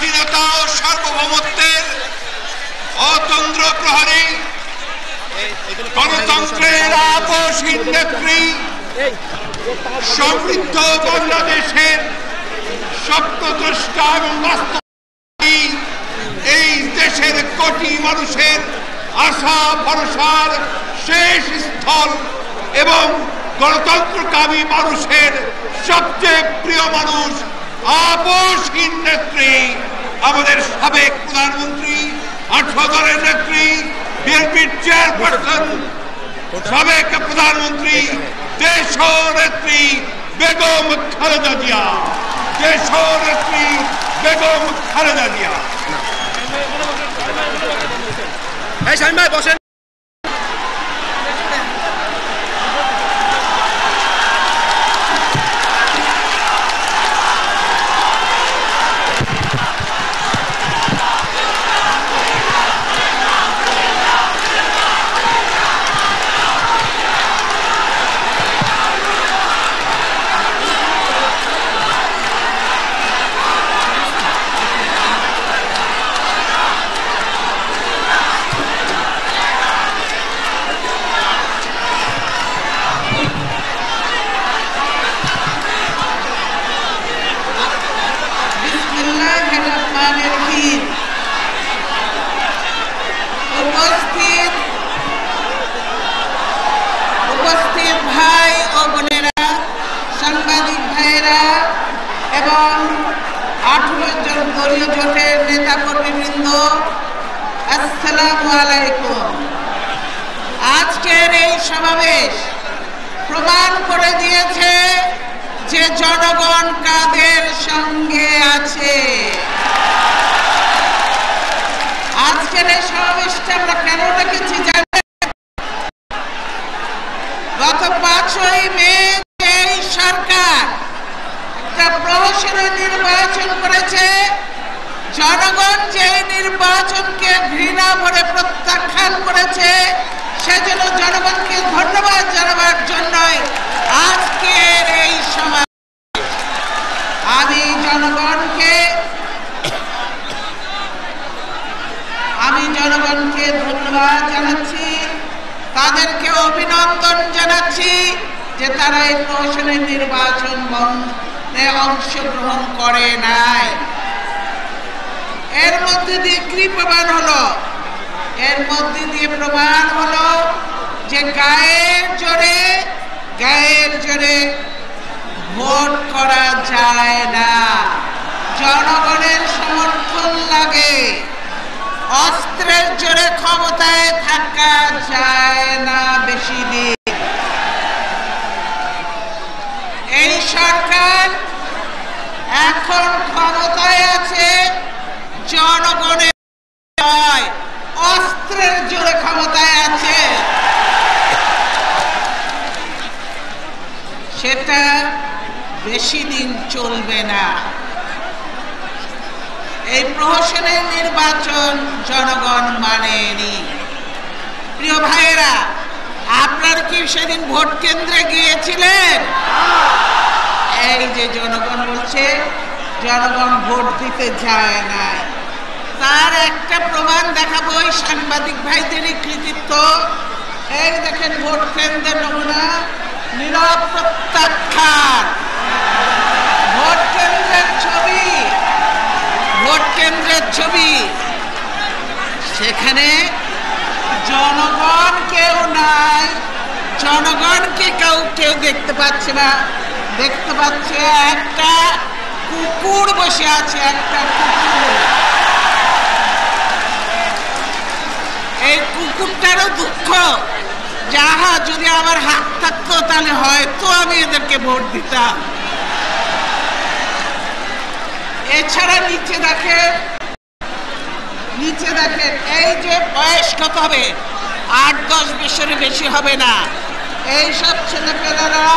স্বাধীনতা ও সার্বভৌমত্বের অতন্দ্র প্রহরী গণতন্ত্রের আপসহীন নেত্রী সমৃদ্ধ বাংলাদেশের স্বপ্নদ্রষ্টা এবং বাস্তববাদী এই দেশের কোটি মানুষের আশা ভরসার শেষ স্থল এবং গণতন্ত্রকামী মানুষের সবচেয়ে প্রিয় মানুষ আপসহীন নেত্রী আমাদের সাবেক প্রধানমন্ত্রী 18 দলের নেত্রী বিএনপির চেয়ারপারসন সাবেক প্রধানমন্ত্রী দেশনেত্রী বেগম খালেদা জিয়া। দেশনেত্রী বেগম খালেদা জিয়া। উপস্থিত ভাই ও বোনেরা, সাংবাদিক ভাইয়েরা এবং 18 জন দলীয় জোটের নেতা কর্মীবৃন্দ, আসসালামু আলাইকুম। আজকের এই সমাবেশ প্রমাণ করে দিয়েছে যে জনগণ কাদের সঙ্গে আছে। আজকের এই সমাবেশটা আমরা কেন রেখেছি জানেন? গত 5ই মে এই সরকার একটা প্রহসনের নির্বাচন করেছে। জনগণ যে নির্বাচনকে ঘৃণা ভরে প্রত্যাখ্যান করেছে, সেজন্য জনগণকে ধন্যবাদ জানাবার জন্যই আজকের এই সমাবেশ। আমি জনগণকে ধন্যবাদ জানাচ্ছি, তাদেরকে অভিনন্দন জানাচ্ছি যে তারা এই প্রহসনের নির্বাচন অংশগ্রহণ করে নাই। এর মধ্যে দিয়ে কি প্রমাণ হলো? এর মধ্যে দিয়ে প্রমাণ হলো যে গায়ের জোরে ভোট করা যায় না, জনগণের সমর্থন লাগে। অস্ত্রের জোরে ক্ষমতায় থাকা যায় না বেশি দিন। এই সরকার এখন ক্ষমতায় আছে জনগণের নয়, অস্ত্রের জোরে ক্ষমতায় আছে। সেটা বেশি দিন চলবে না। এই প্রহসনের নির্বাচন জনগণ মানেনি। প্রিয় ভাইয়েরা, আপনারা কি সেদিন ভোট কেন্দ্রে গিয়েছিলেন? এই যে জনগণ বলছে জনগণ ভোট দিতে যায় না, তার একটা প্রমাণ দেখাবো। ওই সাংবাদিক ভাইদেরই কৃতিত্ব। এই দেখেন ভোট কেন্দ্রের নমুনা, নীরব প্রত্যাখ্যান। ভোট কেন্দ্রের ছবি, সেখানে জনগণ কেউ নাই, জনগণকে কেউ দেখতে পাচ্ছে না। দেখতে পাচ্ছে একটা কুকুর বসে আছে, একটা কুকুর। এই কুকুরটারও দুঃখ, যাহা যদি আমার হাত থাকতো তাহলে হয়তো আমি এদেরকে ভোট দিতাম। এছাড়া নিচে দেখেন, এই যে বয়স কত হবে? 8-10 বছরের বেশি হবে না। এই সব ছেলেপেলেরা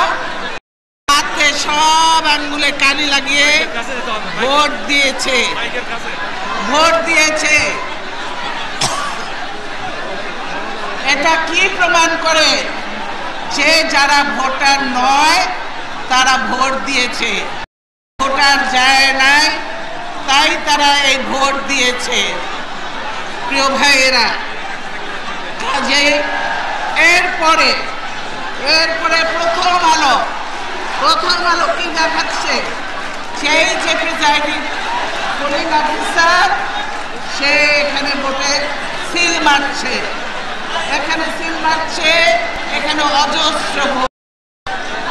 হাতে সব আঙ্গুলে কালি লাগিয়ে ভোট দিয়েছে। এটা কি প্রমাণ করে? যে যারা ভোটার নয় তারা ভোট দিয়েছে, ভোটার যায় নাই তাই তারা এই ভোট দিয়েছে। প্রিয় ভাইয়েরা, কাজে এরপরে প্রথম আলো কি দেখাচ্ছে, সেই যে প্রিজাইডিং পোলিং অফিসার সে এখানে ভোটে সিল মারছে, এখানে অজস্র ভোট,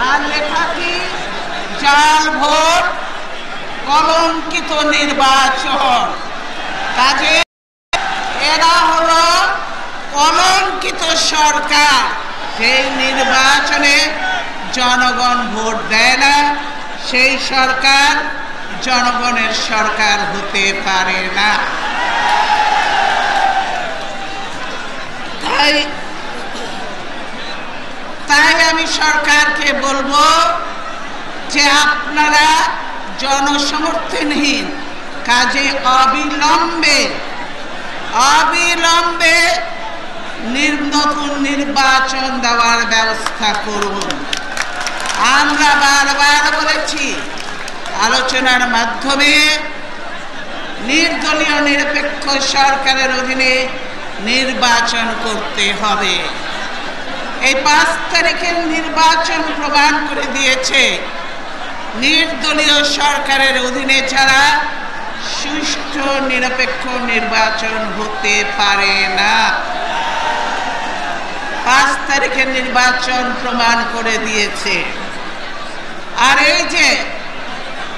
আর লেখা কি জাল ভোট, কলঙ্কিত নির্বাচন। কাজে এরা হলো কলঙ্কিত সরকার। সেই নির্বাচনে জনগণ ভোট দেয় না, সেই সরকার জনগণের সরকার হতে পারে না। তাই আমি সরকারকে বলবো যে আপনারা জনসমর্থনহীন, কাজে অবিলম্বে নতুন নির্বাচন দেওয়ার ব্যবস্থা করুন। আমরা বারবার বলেছি, আলোচনার মাধ্যমে নির্দলীয় নিরপেক্ষ সরকারের অধীনে নির্বাচন করতে হবে। এই 5 তারিখের নির্বাচন প্রমাণ করে দিয়েছে নির্দলীয় সরকারের অধীনে ছাড়া সুষ্ঠু নিরপেক্ষ নির্বাচন হতে পারে না। 5 তারিখের নির্বাচন প্রমাণ করে দিয়েছে। আর এই যে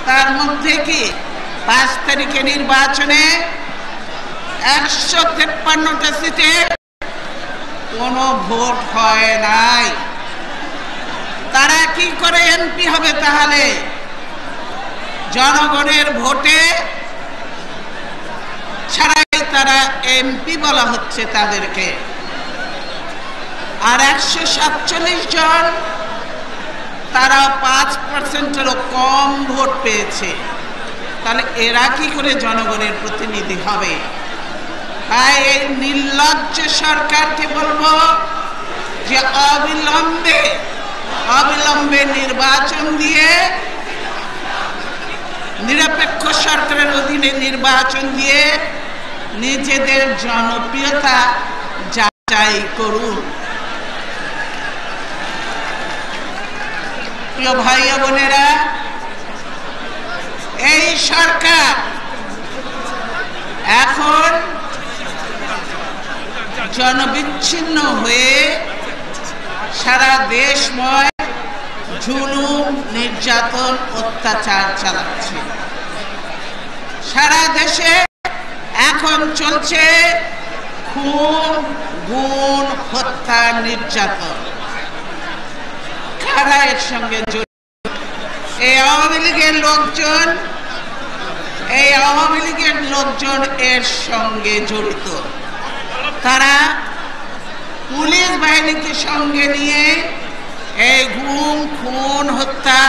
তার মধ্যে কি 5 তারিখে নির্বাচনে 153টা সিটে কোনো ভোট হয় নাই। তারা কি করে এমপি হবে? তাহলে জনগণের ভোটে ছাড়াই তারা এমপি বলা হচ্ছে তাদেরকে। আর 147 জন, তারা 5%-এরও কম ভোট পেয়েছে। তাহলে এরা কি করে জনগণের প্রতিনিধি হবে? তাই এই নির্লজ্জ সরকারকে বলবো যে অবিলম্বে নির্বাচন দিয়ে, নিরপেক্ষ সরকারের অধীনে নির্বাচন দিয়ে নিজেদের জনপ্রিয়তা যাচাই করুন। প্রিয় ভাই ও বোনেরা, এই সরকার এখন জনবিচ্ছিন্ন হয়ে সারা দেশময় জুলুম, নির্যাতন, অত্যাচার চালাচ্ছে। সারা দেশে এখন চলছে খুন, গুম, হত্যা, নির্যাতন। কারা এর সঙ্গে জড়িত? এই আওয়ামী লীগের লোকজন এর সঙ্গে জড়িত। তারা পুলিশ বাহিনীকে সঙ্গে নিয়ে এই গুম, খুন, হত্যা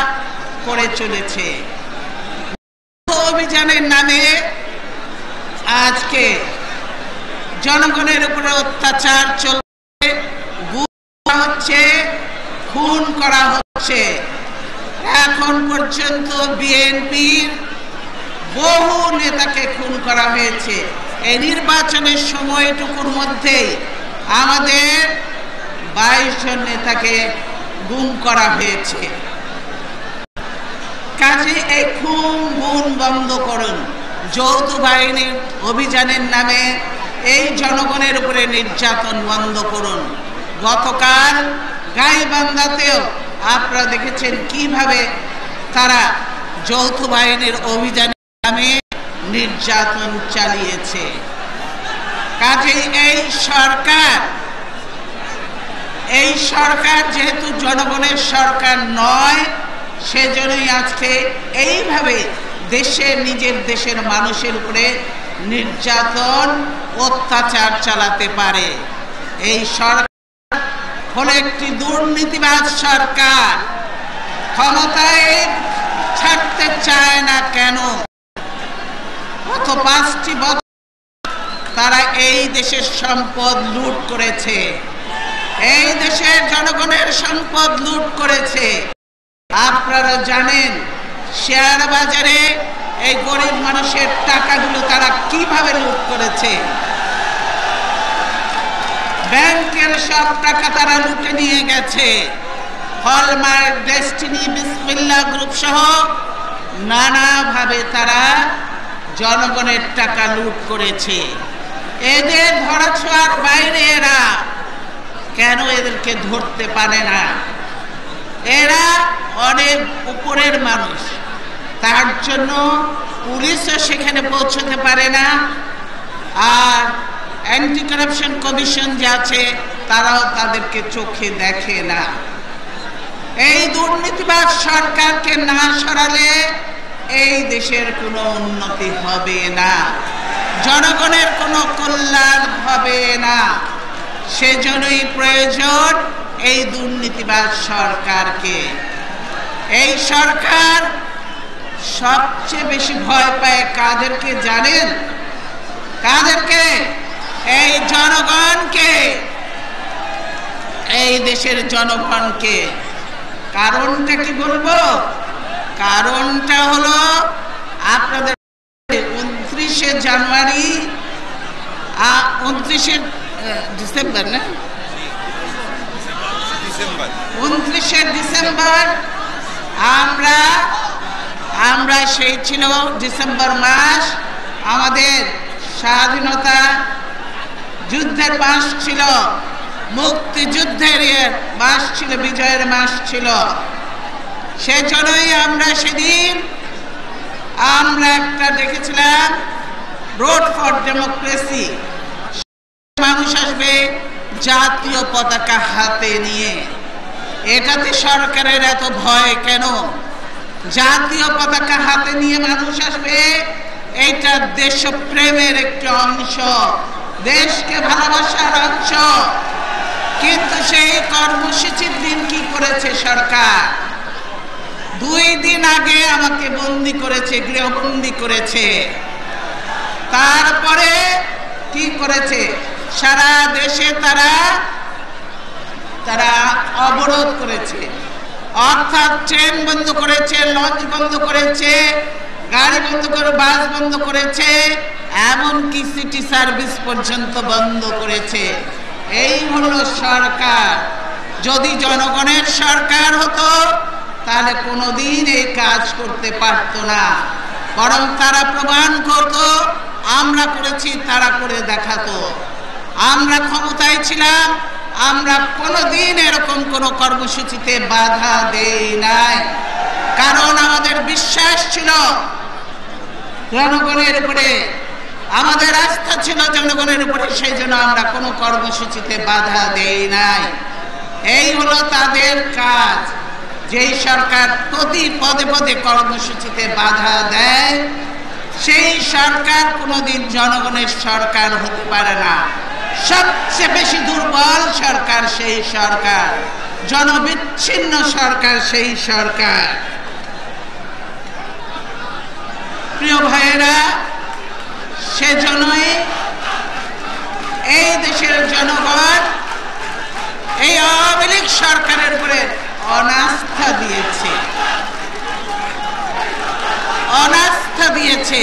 করে চলেছে। অভিযানের নামে আজকে জনগণের উপরে অত্যাচার চলছে, গুম করা হচ্ছে, খুন করা হচ্ছে। এখন পর্যন্ত বিএনপির বহু নেতাকে খুন করা হয়েছে। এই নির্বাচনের সময়টুকুর মধ্যে আমাদের 22 জন নেতাকে গুম করা হয়েছে। কাজে এই খুন গুম বন্ধ করুন। যৌথ বাহিনীর অভিযানের নামে এই জনগণের উপরে নির্যাতন বন্ধ করুন। গতকাল গাইবান্ধাতেও আপনারা দেখেছেন কিভাবে তারা যৌথ বাহিনীর অভিযানের নামে নির্যাতন চালিয়েছে। কাজেই এই সরকার যেহেতু জনগণের সরকার নয়, সেজন্যই আজকে এইভাবে নিজের দেশের মানুষের উপরে নির্যাতন, অত্যাচার চালাতে পারে। এই সরকার হলো একটি দুর্নীতিবাজ সরকার। ক্ষমতায় ছাড়তে চায় না কেন? গত 5টি বছর তারা এই দেশের সম্পদ লুট করেছে, এই দেশের জনগণের সম্পদ লুট করেছে। আপনারা জানেন শেয়ার বাজারে এই গরিব মানুষের টাকাগুলো তারা কিভাবে লুট করেছে। ব্যাংকের সব টাকা তারা লুটে নিয়ে গেছে। হলমার্ক, ডেস্টিনি, বিসমিল্লাহ গ্রুপ সহ নানাভাবে তারা জনগণের টাকা লুট করেছে। এদের ধরাছোঁয়ার বাইরে এরা কেন এদেরকে ধরতে পারে না? এরা অনেক উপরের মানুষ, তার জন্য পুলিশও সেখানে পৌঁছতে পারে না, আর অ্যান্টি কারাপশন কমিশন যে আছে তারাও তাদেরকে চোখে দেখে না। এই দুর্নীতিবাজ সরকারকে না সরালে এই দেশের কোনো উন্নতি হবে না, জনগণের কোনো কল্যাণ হবে না। সেজন্যই প্রয়োজন এই দুর্নীতিবাজ সরকারকে। এই সরকার সবচেয়ে বেশি ভয় পায় কাদেরকে জানেন? কাদেরকে? এই জনগণকে, এই দেশের জনগণকে। কারণটা কি বলবো? কারণটা হলো আপনাদের 29শে জানুয়ারি, 29শে ডিসেম্বর না, 29শে ডিসেম্বর আমরা সেই ছিল ডিসেম্বর মাস, আমাদের স্বাধীনতা যুদ্ধের মাস ছিল, মুক্তিযুদ্ধের মাস ছিল, বিজয়ের মাস ছিল। সেজন্যই আমরা সেদিন একটা দেখেছিলাম রোড ফর ডেমোক্রেসি। মানুষ আসবে জাতীয় পতাকা হাতে নিয়ে। এটাতে সরকারের এত ভয় কেন? জাতীয় পতাকা হাতে নিয়ে মানুষ আসবে, এইটা দেশপ্রেমের একটি অংশ, দেশকে ভালোবাসার অংশ। কিন্তু সেই কর্মসূচির দিন কি করেছে সরকার? 2 দিন আগে আমাকে বন্দি করেছে, গৃহবন্দী করেছে। তারপরে কি করেছে? সারা দেশে তারা অবরোধ করেছে, অর্থাৎ ট্রেন বন্ধ করেছে, লঞ্চ বন্ধ করেছে, গাড়ি বন্ধ করে, বাস বন্ধ করেছে, এমনকি সিটি সার্ভিস পর্যন্ত বন্ধ করেছে। এই হলো সরকার। যদি জনগণের সরকার হতো তাহলে কোনোদিন এই কাজ করতে পারত না, বরং তারা প্রমাণ করত আমরা করেছি, তারা করে দেখাতো। আমরা ক্ষমতায় ছিলাম, আমরা কোনোদিন এরকম কোনো কর্মসূচিতে বাধা দেই নাই, কারণ আমাদের বিশ্বাস ছিল জনগণের উপরে, আমাদের আস্থা ছিল জনগণের উপরে। সেই জন্য আমরা কোনো কর্মসূচিতে বাধা দেই নাই। এই হলো তাদের কাজ। যেই সরকার প্রতি পদে পদে কর্মসূচিতে বাধা দেয়, সেই সরকার কোনোদিন জনগণের সরকার হতে পারে না। সবচেয়ে বেশি দুর্বল সরকার সেই সরকার, জনবিচ্ছিন্ন সরকার সেই সরকার। প্রিয় ভাইয়েরা, সেজন্যই এই দেশের জনগণ এই আওয়ামী লীগ সরকারের উপরে অনাস্থা দিয়েছে।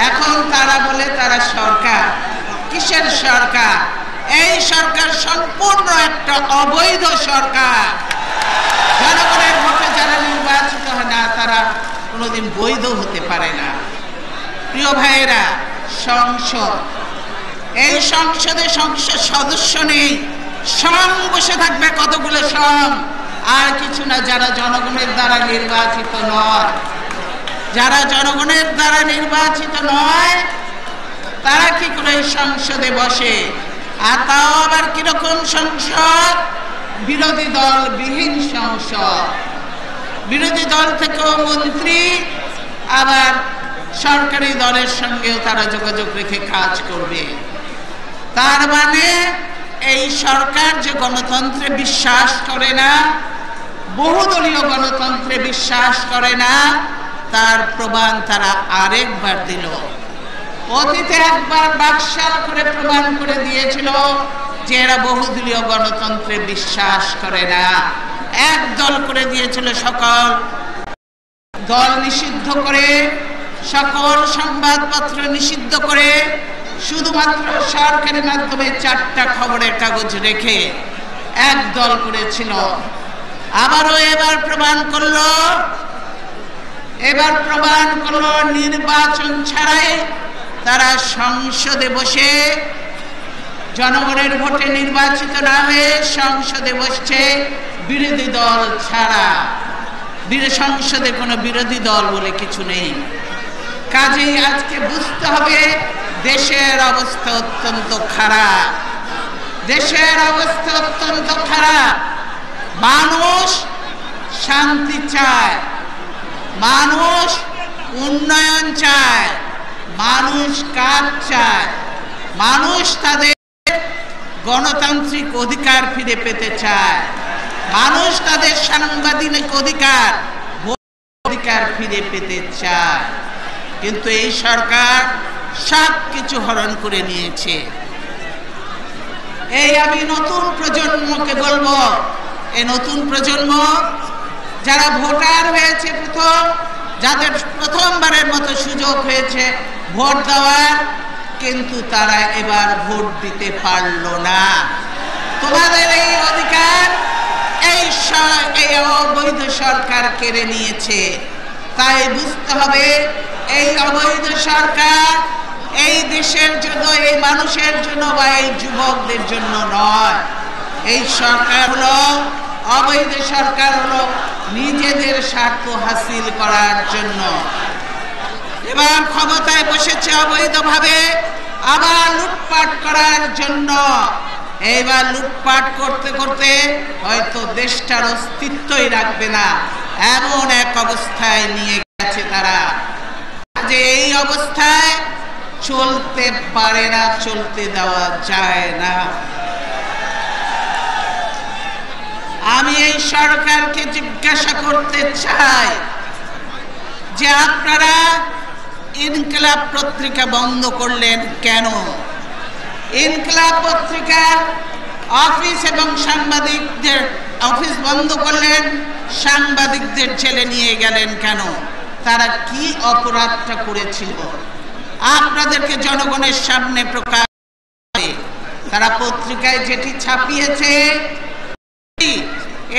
এখন তারা বলে তারা সরকার। কিসের সরকার? এই সরকার সম্পূর্ণ একটা অবৈধ সরকার। জনগণের ভোটে যারা নির্বাচিত হয় না তারা কোনোদিন বৈধ হতে পারে না। প্রিয় ভাইয়েরা, এই সংসদে সংসদ সদস্য নেই, সং বসে থাকবে কতগুলো সং, আর কিছু না। যারা জনগণের দ্বারা নির্বাচিত নয়, যারা জনগণের দ্বারা নির্বাচিত নয়, তারা কি করে সংসদে বসে? আর তাও আবার কিরকম সংসদ? বিরোধী দল বিহীন সংসদ। বিরোধী দল থেকেও মন্ত্রী, আবার সরকারি দলের সঙ্গেও তারা যোগাযোগ রেখে কাজ করবে। তার মানে এই সরকার যে গণতন্ত্রে বিশ্বাস করে না, বহুদলীয় গণতন্ত্রে বিশ্বাস করে না, তার প্রমাণ তারা আরেকবার দিল। অতীতে একবার বাকশাল করে প্রমাণ করে দিয়েছিল যে এরা বহুদলীয় গণতন্ত্রে বিশ্বাস করে না। এক দল করে দিয়েছিল, সকল দল নিষিদ্ধ করে সকল সংবাদপত্র নিষিদ্ধ করে শুধুমাত্র সরকারি মাধ্যমে 4টা খবরের কাগজ রেখে একদল করেছিল। আবারও এবার প্রমাণ করলো নির্বাচন ছাড়াই তারা সংসদে বসে জনগণের ভোটে নির্বাচিত না হয়ে সংসদে বসছে বিরোধী দল ছাড়া। সংসদে কোনো বিরোধী দল বলে কিছু নেই। কাজেই আজকে বুঝতে হবে দেশের অবস্থা অত্যন্ত খারাপ। দেশের অবস্থা অত্যন্ত খারাপ। মানুষ শান্তি চায়, মানুষ উন্নয়ন চায়, মানুষ কাজ চায়, মানুষ তাদের গণতান্ত্রিক অধিকার ফিরে পেতে চায়, মানুষ তাদের সাংবিধানিক অধিকার ফিরে পেতে চায়। কিন্তু এই সরকার সব কিছু হরণ করে নিয়েছে। এই আমি নতুন প্রজন্মকে বলবো, এই নতুন প্রজন্ম যারা ভোটার হয়েছে, যাদের প্রথমবারের মতো সুযোগ হয়েছে ভোট দেওয়ার, কিন্তু তারা এবার ভোট দিতে পারলো না। তোমাদের এই অধিকার এই অবৈধ সরকার কেড়ে নিয়েছে। তাই বুঝতে হবে এই অবৈধ সরকার এই দেশের জন্য, এই মানুষের জন্য বা এই যুবকদের জন্য নয়। এই সরকার হলো অবৈধ সরকার, হলো নিজেদের স্বার্থ হাসিল করার জন্য। এবার ক্ষমতায় বসেছে অবৈধভাবে, আবার লুটপাট করার জন্য। এইবার লুটপাট করতে করতে হয়তো দেশটার অস্তিত্বই রাখবে না, এমন এক অবস্থায় নিয়ে গেছে তারা যে এই অবস্থায় চলতে পারে না, চলতে দেওয়া যায় না। আমি এই সরকারকে জিজ্ঞাসা করতে চাই যে আপনারা ইনকিলাব পত্রিকা বন্ধ করলেন কেন? ইনকিলাব পত্রিকার অফিস এবং সাংবাদিকদের অফিস বন্ধ করলেন, সাংবাদিকদের জেলে নিয়ে গেলেন কেন? তারা কি অপরাধটা করেছিল? আপনাদেরকে জনগণের সামনে প্রকাশ করে তারা পত্রিকায় যেটি ছাপিয়েছে,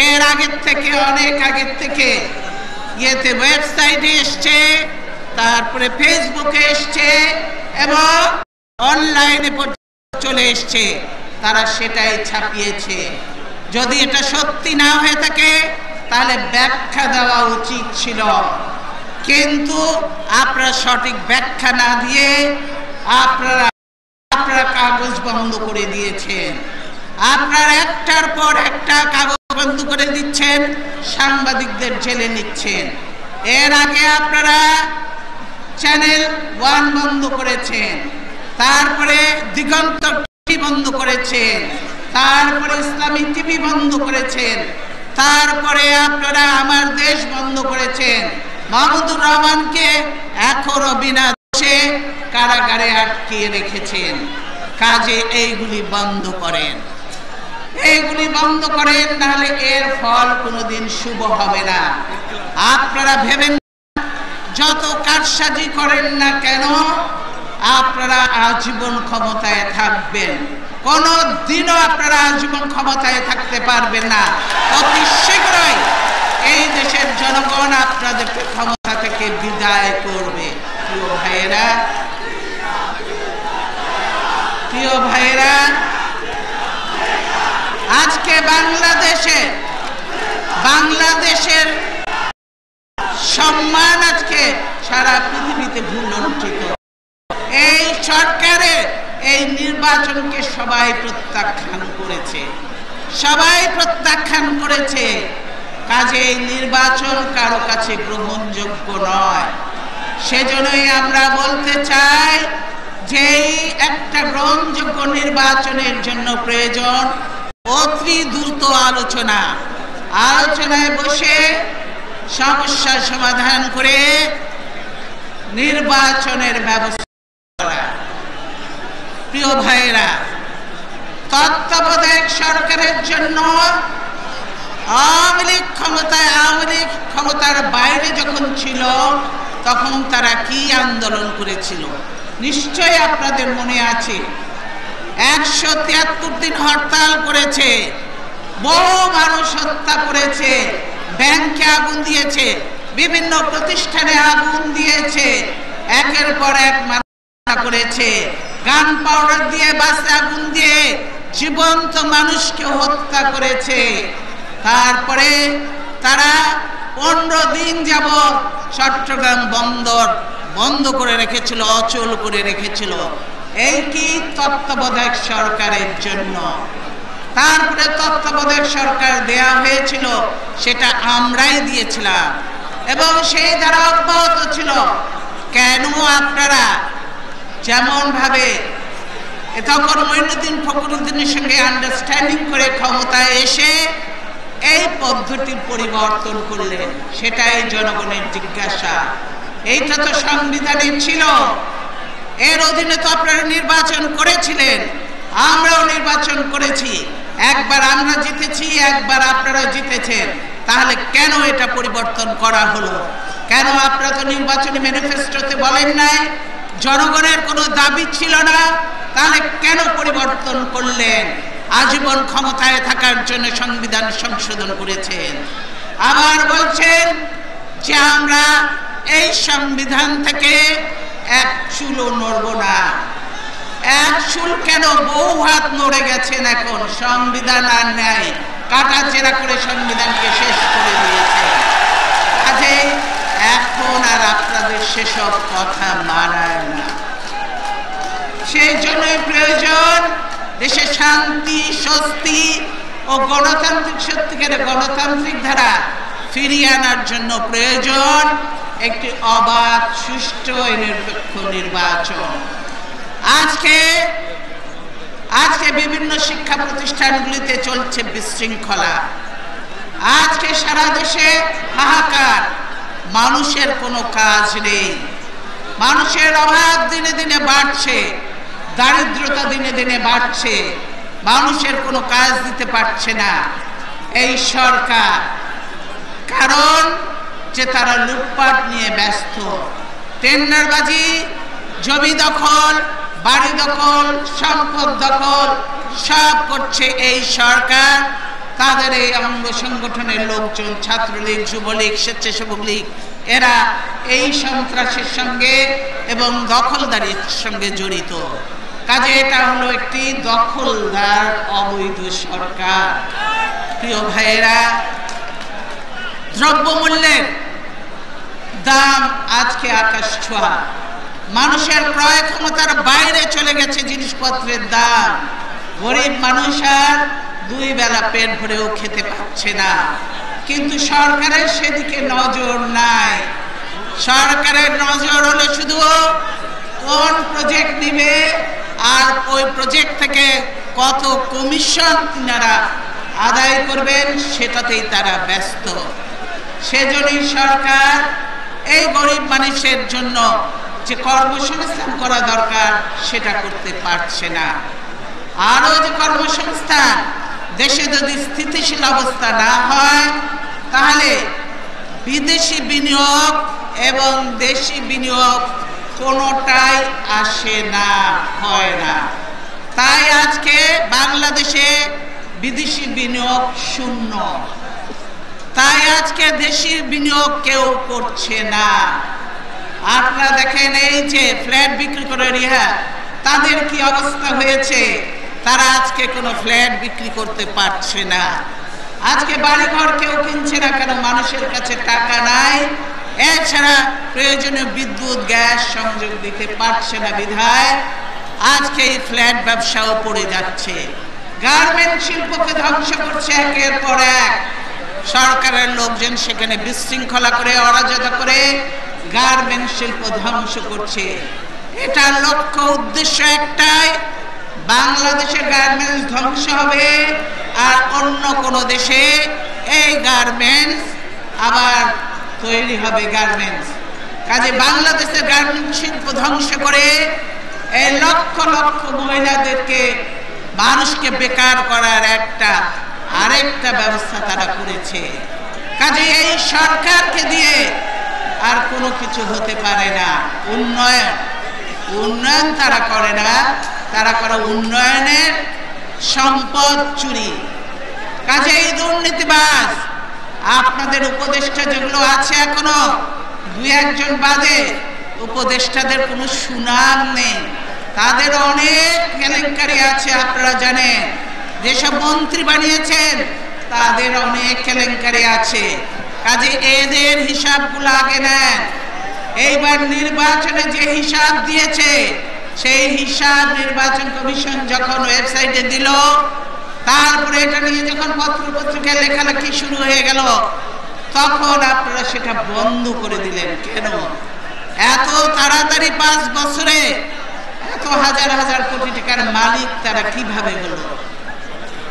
এর আগের থেকে অনেক আগের থেকে ইয়েতে ওয়েবসাইটে এসছে, তারপরে ফেসবুকে এসছে এবং অনলাইনে চলে এসছে, তারা সেটাই ছাপিয়েছে। যদি এটা সত্যি না হয়ে থাকে তাহলে ব্যাখ্যা দেওয়া উচিত ছিল, কিন্তু আপনারা সঠিক ব্যাখ্যা না দিয়ে আপনারা কাগজ বন্ধ করে দিয়েছেন। আপনারা একটার পর একটা কাগজ বন্ধ করে দিচ্ছেন, সাংবাদিকদের জেলে নিচ্ছেন। এর আগে আপনারা চ্যানেল 1 বন্ধ করেছেন, তারপরে দিগন্ত টিভি বন্ধ করেছেন, তারপরে ইসলামী টিভি বন্ধ করেছেন, তারপরে আপনারা আমার দেশ বন্ধ করেছেন। মাহমুদুর রহমানকে এখনো বিনা দোষে কারাগারে আটকিয়ে রেখেছেন। কাজে এইগুলি বন্ধ করেন, এইগুলি বন্ধ করেন, নাহলে এর ফল কোনোদিন শুভ হবে না। আপনারা ভেবেন যত কারসাজি করেন না কেন আপনারা আজীবন ক্ষমতায় থাকবেন, কোনো দিনও আপনারা আজীবন ক্ষমতায় থাকতে পারবেন না। অতি শীঘ্রই এই দেশের জনগণ আপনাদেরকে ক্ষমতা থেকে বিদায় করবে। প্রিয় ভাইয়েরা, আজকে বাংলাদেশের সম্মান আজকে সারা পৃথিবীতে ভূলুণ্ঠিত। এই সরকারের এই নির্বাচনকে সবাই প্রত্যাখ্যান করেছে, কাজে এই নির্বাচন কারো কাছে গ্রহণযোগ্য নয়। সেজন্যই আমরা বলতে চাই যে একটা গ্রহণযোগ্য নির্বাচনের জন্য প্রয়োজন অতি দ্রুত আলোচনায় বসে সমস্যার সমাধান করে নির্বাচনের ব্যবস্থা করা। প্রিয় ভাইয়েরা, তত্ত্বাবধায়ক সরকারের জন্য আওয়ামী লীগ ক্ষমতার বাইরে যখন ছিল তখন তারা কি আন্দোলন করেছিল নিশ্চয়ই আপনাদের মনে আছে। 173 দিন হরতাল করেছে, বহু মানুষ হত্যা করেছে, ব্যাংকে আগুন দিয়েছে, বিভিন্ন প্রতিষ্ঠানে আগুন দিয়েছে, একের পর এক মানুষ করেছে, গান পাউডার দিয়ে বাসে আগুন দিয়ে জীবন্ত মানুষকে হত্যা করেছে। তারপরে তারা 15 দিন যাবত চট্টগ্রাম বন্দর বন্ধ করে রেখেছিল, অচল করে রেখেছিল, এই কি তত্ত্বাবধায়ক সরকারের জন্য। তারপরে তত্ত্বাবধায়ক সরকার দেয়া হয়েছিল, সেটা আমরাই দিয়েছিলাম এবং সেই ধারা অব্যাহত ছিল। কেন আপনারা যেমন ভাবে তখন মঈনুদ্দিন ফখরুদ্দিনের সঙ্গে আন্ডারস্ট্যান্ডিং করে ক্ষমতায় এসে এই পদ্ধতির পরিবর্তন করলেন, সেটাই জনগণের জিজ্ঞাসা। এইটা তো সংবিধানে ছিল, এর অধীনে তো আপনারা নির্বাচন করেছিলেন, আমরাও নির্বাচন করেছি, একবার আমরা জিতেছি, একবার আপনারা জিতেছেন, তাহলে কেন এটা পরিবর্তন করা হলো? কেন আপনারা তো নির্বাচনী ম্যানিফেস্টোতে বলেন নাই, জনগণের কোনো দাবি ছিল না, তাহলে কেন পরিবর্তন করলেন? আজীবন ক্ষমতায় থাকার জন্য সংবিধান সংশোধন করেছেন, আবার বলছেন যে আমরা এই সংবিধান থেকে এক চুলও নড়ব না। এক চুল কেন, বহু হাত নড়ে গেছেন, এখন সংবিধান আর নেই, কাটাচেরা করে সংবিধানকে শেষ করে দিয়েছে। কাজে এখন আর আপনাদের সেসব কথা মানায় না। সেই জন্যই প্রয়োজন দেশে শান্তি, স্বস্তি ও গণতান্ত্রিক, সত্যিকারের গণতান্ত্রিক ধারা ফিরিয়ে আনার জন্য প্রয়োজন একটি অবাধ, সুষ্ঠু ও নিরপেক্ষ নির্বাচন। আজকে বিভিন্ন শিক্ষা প্রতিষ্ঠানগুলিতে চলছে বিশৃঙ্খলা, আজকে সারা দেশে হাহাকার, মানুষের কোনো কাজ নেই, মানুষের অভাব দিনে দিনে বাড়ছে, দারিদ্রতা দিনে দিনে বাড়ছে, মানুষের কোনো কাজ দিতে পারছে না এই সরকার, কারণ যে তারা লুটপাট নিয়ে ব্যস্ত, টেন্ডারবাজি, জমি দখল, বাড়ি দখল, সম্পদ দখল সব করছে এই সরকার। তাদের এই অঙ্গ সংগঠনের লোকজন, ছাত্রলীগ, যুবলীগ, স্বেচ্ছাসেবক লীগ, এরা এই সন্ত্রাসের সঙ্গে এবং দখলদারির সঙ্গে জড়িত। কাজে এটা হলো একটি দখলদার অবৈধ সরকার। প্রিয় ভাইয়েরা, দ্রব্যমূল্যের দাম আজকে আকাশ ছোঁয়া, মানুষের ক্রয় ক্ষমতার বাইরে চলে গেছে জিনিসপত্রের দাম। গরিব মানুষ আর 2 বেলা পেট ভরেও খেতে পাচ্ছে না, কিন্তু সরকারের সেদিকে নজর নাই। সরকারের নজর হলো শুধু কোন প্রজেক্ট নিবে আর ওই প্রজেক্ট থেকে কত কমিশন তিনারা আদায় করবেন, সেটাতেই তারা ব্যস্ত। সেজন্যই সরকার এই গরিব মানুষের জন্য যে কর্মসংস্থান করা দরকার সেটা করতে পারছে না। আরও যে কর্মসংস্থান, দেশে যদি স্থিতিশীল অবস্থা না হয়, তাহলে বিদেশি বিনিয়োগ এবং দেশি বিনিয়োগ কোনোটাই আসে না, হয় না। তাই আজকে বাংলাদেশে বিদেশি বিনিয়োগ শূন্য, তাই আজকে দেশি বিনিয়োগ কেউ করছে না। আপনারা দেখেন, এই যে ফ্ল্যাট বিক্রি করে রিহা, তাদের কি অবস্থা হয়েছে, তারা আজকে কোনো ফ্ল্যাট বিক্রি করতে পারছে না। আজকে বাড়িঘর কেউ কিনছে না, কেন? মানুষের কাছে টাকা নাই, এছাড়া প্রয়োজনীয় বিদ্যুৎ, গ্যাস সংযোগ দিতে পারছে না বিধায় আজকে এই ফ্ল্যাট ব্যবসাও পড়ে যাচ্ছে। গার্মেন্ট শিল্পকে ধ্বংস করছে একের পর এক সরকারের লোকজন, সেখানে বিশৃঙ্খলা করে, অরাজকতা করে গার্মেন্ট শিল্প ধ্বংস করছে। এটার লক্ষ্য উদ্দেশ্য একটাই, বাংলাদেশের গার্মেন্টস ধ্বংস হবে আর অন্য কোনো দেশে এই গার্মেন্টস আবার তৈরি হবে গার্মেন্টস। কাজে বাংলাদেশের গার্মেন্ট শিল্প ধ্বংস করে এই লক্ষ লক্ষ মহিলাদেরকে, মানুষকে বেকার করার আরেকটা ব্যবস্থা তারা করেছে। কাজে এই সরকারকে দিয়ে আর কোনো কিছু হতে পারে না। উন্নয়ন তারা করে না, তারা করে উন্নয়নের সম্পদ চুরি। কাজেই দুর্নীতিবাজ আপনাদের উপদেষ্টা যেগুলো আছে এখনো দুই একজন বাদে, উপদেষ্টাদের কোনো সুনাম নেই, তাদের অনেক কেলেঙ্কারি আছে। আপনারা জানেন যেসব মন্ত্রী বানিয়েছেন তাদের অনেক কেলেঙ্কারি আছে। কাজে এদের হিসাবগুলো আগে নেন। এইবার নির্বাচনে যে হিসাব দিয়েছে সেই হিসাব নির্বাচন কমিশন যখন ওয়েবসাইটে দিল, তারপরে এটা নিয়ে যখন পত্রপত্রিকায় লেখালেখি শুরু হয়ে গেল, তখন আপনারা সেটা বন্ধ করে দিলেন কেন? এত তাড়াতাড়ি 5 বছরে এত হাজার হাজার কোটি টাকার মালিক তারা কিভাবে হলো?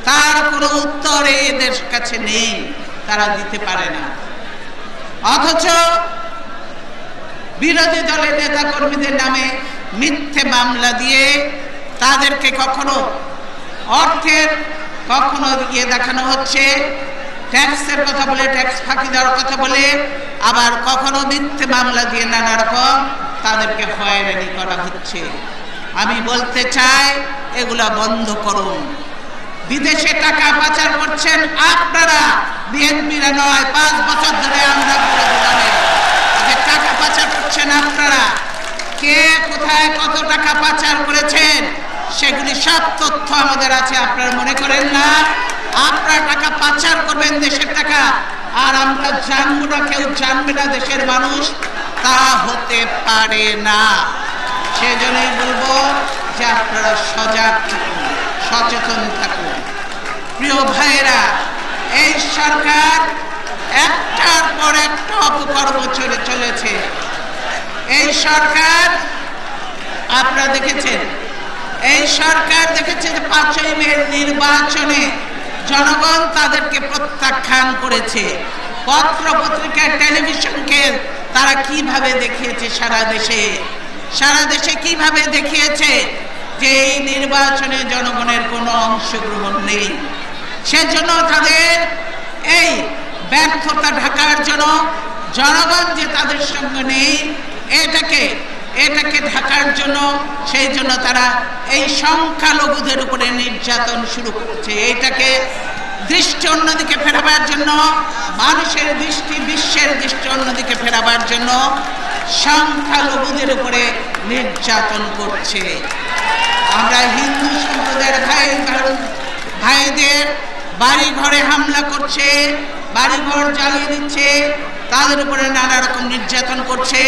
তার কোনো উত্তর এদের কাছে নেই, তারা দিতে পারে না। অথচ বিরোধী দলের নেতা কর্মীদের নামে মিথ্যে মামলা দিয়ে তাদেরকে কখনো অর্থের কখনো ইয়ে দেখানো হচ্ছে, ট্যাক্সের কথা বলে, ট্যাক্স ফাঁকি দেওয়ার কথা বলে, আবার কখনো মিথ্যে মামলা দিয়ে নানা রকম তাদেরকে হয়রানি করা হচ্ছে। আমি বলতে চাই এগুলা বন্ধ করুন। বিদেশে টাকা পাচার করছেন আপনারা, বিএনপিরা নয়। 5 বছর ধরে আমরা যে টাকা পাচার করছেন আপনারা, কে কোথায় কত টাকা পাচার করেছেন সেগুলি সব তথ্য আমাদের আছে। আপনারা মনে করেন না আপনারা টাকা পাচার করবেন দেশের টাকা আর আমরা জানবো না, কেউ জানবে না দেশের মানুষ? তা হতে পারে না। সেজন্যই বলবো যে আপনারা সজাগ থাকুন, সচেতন থাকুন। প্রিয় ভাইয়েরা, এই সরকার একটার পর একটা অপকর্ম চলেছে। এই সরকার আপনারা দেখেছেন, এই সরকার দেখেছে যে 5ই মে নির্বাচনে জনগণ তাদেরকে প্রত্যাখ্যান করেছে। পত্র পত্রিকা, টেলিভিশনকে তারা কিভাবে দেখিয়েছে সারা দেশে কিভাবে দেখিয়েছে যে এই নির্বাচনে জনগণের কোনো অংশগ্রহণ নেই। সেজন্য তাদের এই ব্যর্থতা ঢাকার জন্য, জনগণ যে তাদের সঙ্গে নেই এটাকে ঢাকার জন্য, সেই জন্য তারা এই সংখ্যালঘুদের উপরে নির্যাতন শুরু করেছে। এটাকে দৃষ্টি অন্যদিকে ফেরাবার জন্য, মানুষের দৃষ্টি, বিশ্বের দৃষ্টি অন্যদিকে ফেরাবার জন্য সংখ্যালঘুদের উপরে নির্যাতন করছে। আমরা হিন্দু সম্প্রদায়ের ভাইদের বাড়ি ঘরে হামলা করছে, বাড়িঘর জ্বালিয়ে দিচ্ছে, তাদের উপরে নানা রকম নির্যাতন করছে,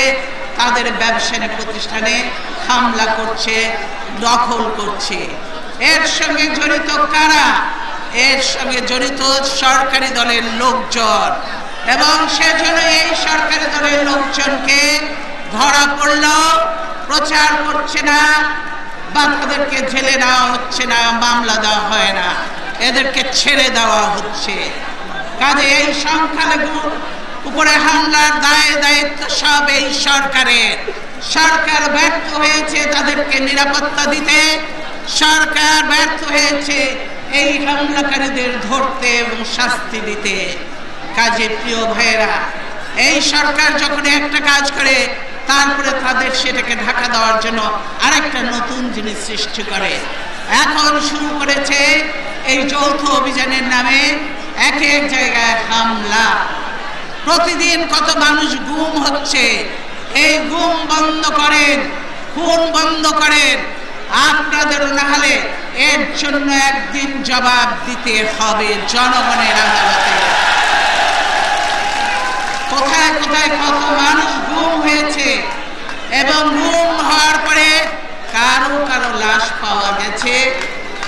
তাদের ব্যবসায়িক প্রতিষ্ঠানে হামলা করছে, দখল করছে। এর সঙ্গে জড়িত কারা? এর সঙ্গে জড়িত সরকারি দলের লোকজন, এবং সেজন্য এই সরকারি দলের লোকজনকে ধরা পড়ল, প্রচার করছে না বা তাদেরকে জেলে নেওয়া হচ্ছে না, মামলা দেওয়া হয় না, এদেরকে ছেড়ে দেওয়া হচ্ছে। কাজে এই সংখ্যালঘুর উপরে হামলার দায়িত্ব সব এই সরকারের। সরকার ব্যর্থ হয়েছে তাদেরকে নিরাপত্তা দিতে, সরকার ব্যর্থ হয়েছে এই হামলাকারীদের ধরতে এবং শাস্তি দিতে। কাজে প্রিয় ভাইয়েরা, এই সরকার যখন একটা কাজ করে তারপরে তাদের সেটাকে ঢাকা দেওয়ার জন্য আরেকটা নতুন জিনিস সৃষ্টি করে। এখন শুরু করেছে এই যৌথ অভিযানের নামে এক এক জায়গায় হামলা। প্রতিদিন কত মানুষ গুম হচ্ছে। এই গুম বন্ধ করেন, খুন বন্ধ করেন। আপনাদেরও না হলে এর জন্য একদিন জবাব দিতে হবে জনগণের আদালতে। কোথায় কোথায় কত মানুষ গুম হয়েছে, এবং গুম হওয়ার পরে কারো কারো লাশ পাওয়া গেছে,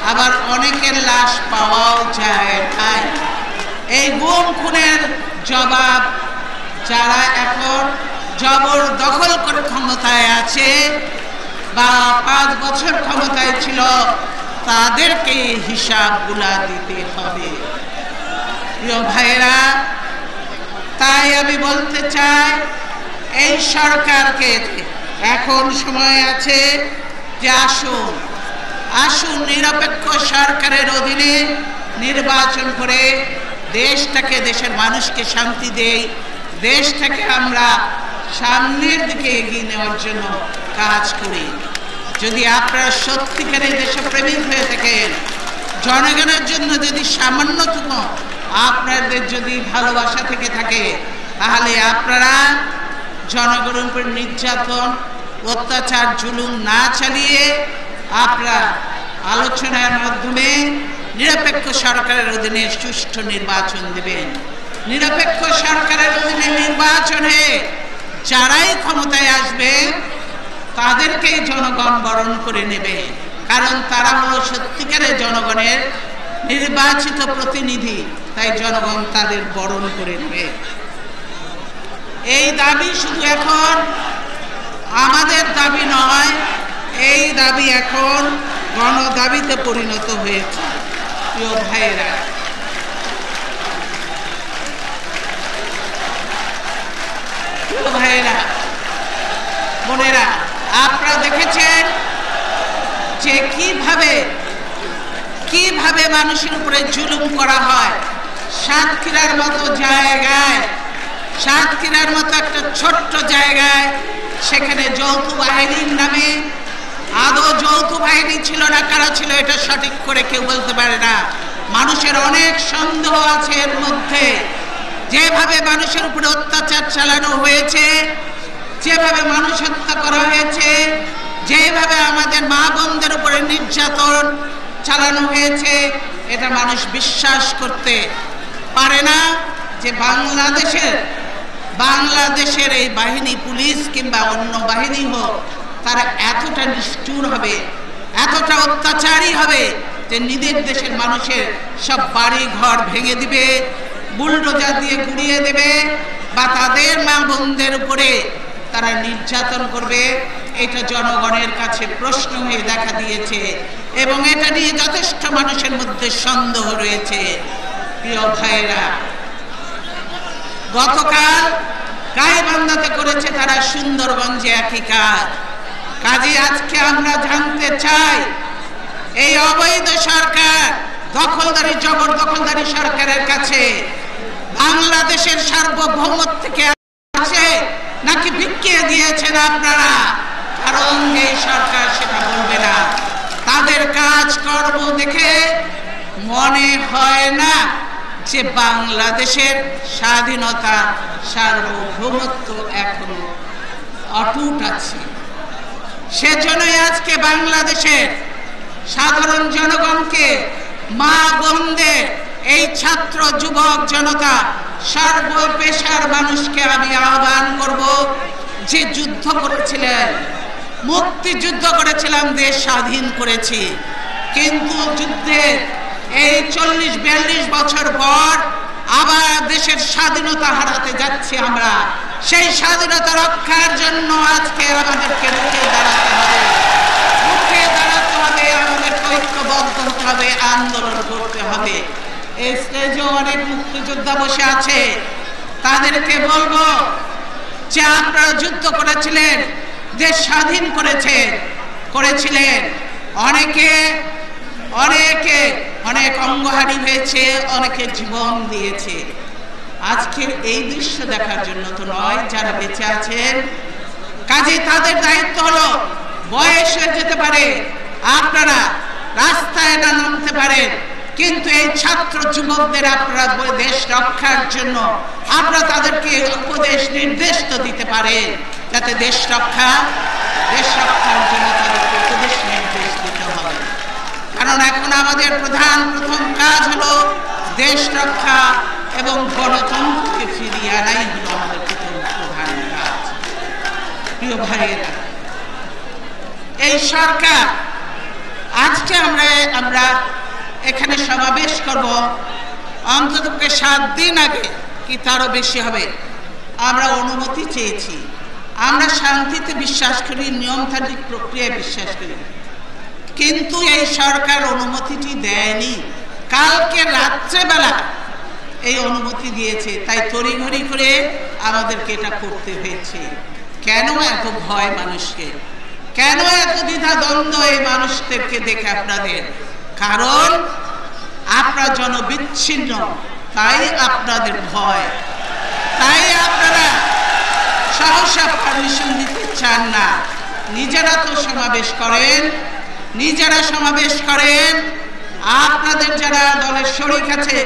আবার অনেকের লাশ পাওয়াও যায় নাই। এই গুম খুনের জবাব যারা এখন জবরদখল করে ক্ষমতায় আছে বা 5 বছর ক্ষমতায় ছিল, তাদেরকে হিসাবগুলা দিতে হবে। প্রিয় ভাইয়েরা, তাই আমি বলতে চাই এই সরকারকে এখন সময় আছে যে আসুন নিরপেক্ষ সরকারের অধীনে নির্বাচন করে দেশটাকে, দেশের মানুষকে শান্তি দেই, দেশটাকে আমরা সামনের দিকে এগিয়ে নেওয়ার জন্য কাজ করি। যদি আপনারা সত্যিকারের দেশপ্রেমিক হয়ে থাকেন, জনগণের জন্য যদি সামান্যতম আপনাদের যদি ভালোবাসা থেকে থাকে, তাহলে আপনারা জনগণের উপর নির্যাতন, অত্যাচার, জুলুম না চালিয়ে আপনারা আলোচনার মাধ্যমে নিরপেক্ষ সরকারের অধীনে সুষ্ঠু নির্বাচন দেবেন। নিরপেক্ষ সরকারের অধীনে নির্বাচনে যারাই ক্ষমতায় আসবে তাদেরকেই জনগণ বরণ করে নেবে, কারণ তারা হলো সত্যিকারের জনগণের নির্বাচিত প্রতিনিধি, তাই জনগণ তাদের বরণ করে নেবে। এই দাবি শুধু এখন আমাদের দাবি নয়, এই দাবি এখন গণদাবিতে পরিণত হয়েছে। প্রিয় ভাইয়েরা, বোনেরা, আপনারা দেখেছেন যে কিভাবে মানুষের উপরে জুলুম করা হয়। সাতক্ষীরার মতো জায়গায়, সাতক্ষীরার মতো একটা ছোট্ট জায়গায়, সেখানে যৌথ বাহিনীর নামে, আদৌ যৌথ বাহিনী ছিল না, কারা ছিল এটা সঠিক করে কেউ বলতে পারে না। মানুষের অনেক সন্দেহ আছে এর মধ্যে। যেভাবে মানুষের উপরে অত্যাচার চালানো হয়েছে, যেভাবে মানুষ হত্যা করা হয়েছে, যেভাবে আমাদের মা বোনদের উপরে নির্যাতন চালানো হয়েছে, এটা মানুষ বিশ্বাস করতে পারে না যে বাংলাদেশের এই বাহিনী, পুলিশ কিংবা অন্য বাহিনী হোক, তারা এতটা নিষ্ঠুর হবে, এতটা অত্যাচারী হবে যে নিজের দেশের মানুষের সব বাড়ি ঘর ভেঙে দিবে, বুলডোজার দিয়ে গুড়িয়ে দেবে, বা তাদের মা বোনদের উপরে তারা নির্যাতন করবে। এটা জনগণের কাছে প্রশ্ন হয়ে দেখা দিয়েছে এবং এটা নিয়ে যথেষ্ট মানুষের মধ্যে সন্দেহ রয়েছে। প্রিয় ভাইয়েরা, গতকাল গাইবান্ধাতে করেছে তারা সুন্দরগঞ্জে একই কাজ। কাজে আজকে আমরা জানতে চাই, এই অবৈধ সরকার, দখলদারি, জবরদখলদারি সরকারের কাছে বাংলাদেশের সার্বভৌমত্ব থেকে আছে নাকি বিকিয়ে দিয়েছেন আপনারা? কারণ এই সরকার সেটা বলবে না। তাদের কাজকর্ম দেখে মনে হয় না যে বাংলাদেশের স্বাধীনতা, সার্বভৌমত্ব এখনো অটুট আছে। সেজন্যই আজকে বাংলাদেশের সাধারণ জনগণকে, মা বোনদের, এই ছাত্র যুবক জনতা, সর্বপেশার মানুষকে আমি আহ্বান করব, যে যুদ্ধ করেছিলেন, মুক্তিযুদ্ধ করেছিলাম, দেশ স্বাধীন করেছি, কিন্তু যুদ্ধের এই 40-42 বছর পর আবার দেশের স্বাধীনতা হারাতে যাচ্ছি আমরা। সেই স্বাধীনতা রক্ষার জন্য আজকে আমাদেরকে রুখে দাঁড়াতে হবে, আমাদের ঐক্যবদ্ধ হতে হবে, আন্দোলন করতে হবে। এই স্টেজে অনেক মুক্তিযোদ্ধা বসে আছে, তাদেরকে বলবো যে আপনারা যুদ্ধ করেছিলেন, দেশ স্বাধীন করেছিলেন, অনেক অঙ্গহানি হয়েছে, অনেকে জীবন দিয়েছে। আজকের এই দৃশ্য দেখার জন্য তো নয় যারা বেঁচে আছেন। কাজে তাদের দায়িত্ব হলো, বয়স হয়ে যেতে পারে, আপনারা রাস্তায় না নামতে পারেন, কিন্তু এই ছাত্র যুবকদের আপনারা দেশ রক্ষার জন্য আপনারা তাদেরকে উপদেশ, নির্দেশ তো দিতে পারেন, যাতে দেশ রক্ষার জন্য তাদেরকে উপদেশ, নির্দেশ দিতে হবে। কারণ এখন আমাদের প্রথম কাজ হলো দেশ রক্ষা এবং গণতন্ত্রকে ফিরিয়ে আনাই হলো আমাদের প্রধান কাজ। প্রিয় ভাইয়েরা, এই সরকার, আজকে আমরা এখানে সমাবেশ করব, অন্তত 7 দিন আগে কি তারও বেশি হবে আমরা অনুমতি চেয়েছি। আমরা শান্তিতে বিশ্বাস করি, নিয়মতান্ত্রিক প্রক্রিয়ায় বিশ্বাস করি, কিন্তু এই সরকার অনুমতিটি দেয়নি। কালকে রাত্রেবেলা এই অনুমতি দিয়েছে, তাই তড়িঘড়ি করে আমাদেরকে এটা করতে হয়েছে। কেন এত ভয় মানুষকে? কেন এত দ্বিধা দ্বন্দ্ব এই মানুষদেরকে দেখে আপনাদের? কারণ আপনারা জনবিচ্ছিন্ন, তাই আপনাদের ভয়, তাই আপনারা সহসা পারমিশন দিতে চান না। নিজেরা তো সমাবেশ করেন, আপনাদের যারা দলের শরিক আছে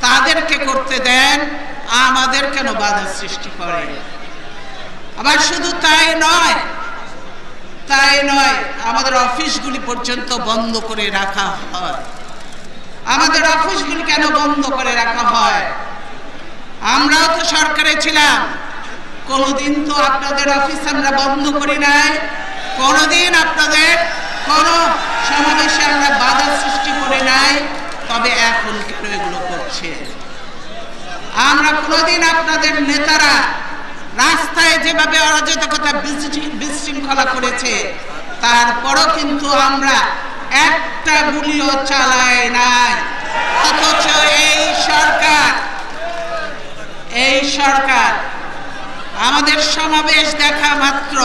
তাদেরকে করতে দেন, আমাদের কেন বাধা সৃষ্টি করেন? আবার শুধু তাই নয়, আমাদের অফিসগুলি পর্যন্ত বন্ধ করে রাখা হয়। আমাদের অফিসগুলি কেন বন্ধ করে রাখা হয়? আমরাও তো সরকারে ছিলাম, কোনোদিন তো আপনাদের অফিস আমরা বন্ধ করি নাই, কোনোদিন আপনাদের কোনো সমাবেশে আমরা বাধা সৃষ্টি করি নাই। তবে এখন কেন এগুলো করছে? আমরা কোনোদিন আপনাদের নেতারা রাস্তায় যেভাবে অরাজকতা বিশৃঙ্খলা করেছে, তারপরও কিন্তু আমরা একটা গুলিও চালাই নাই। অথচ এই সরকার আমাদের সমাবেশ দেখা মাত্র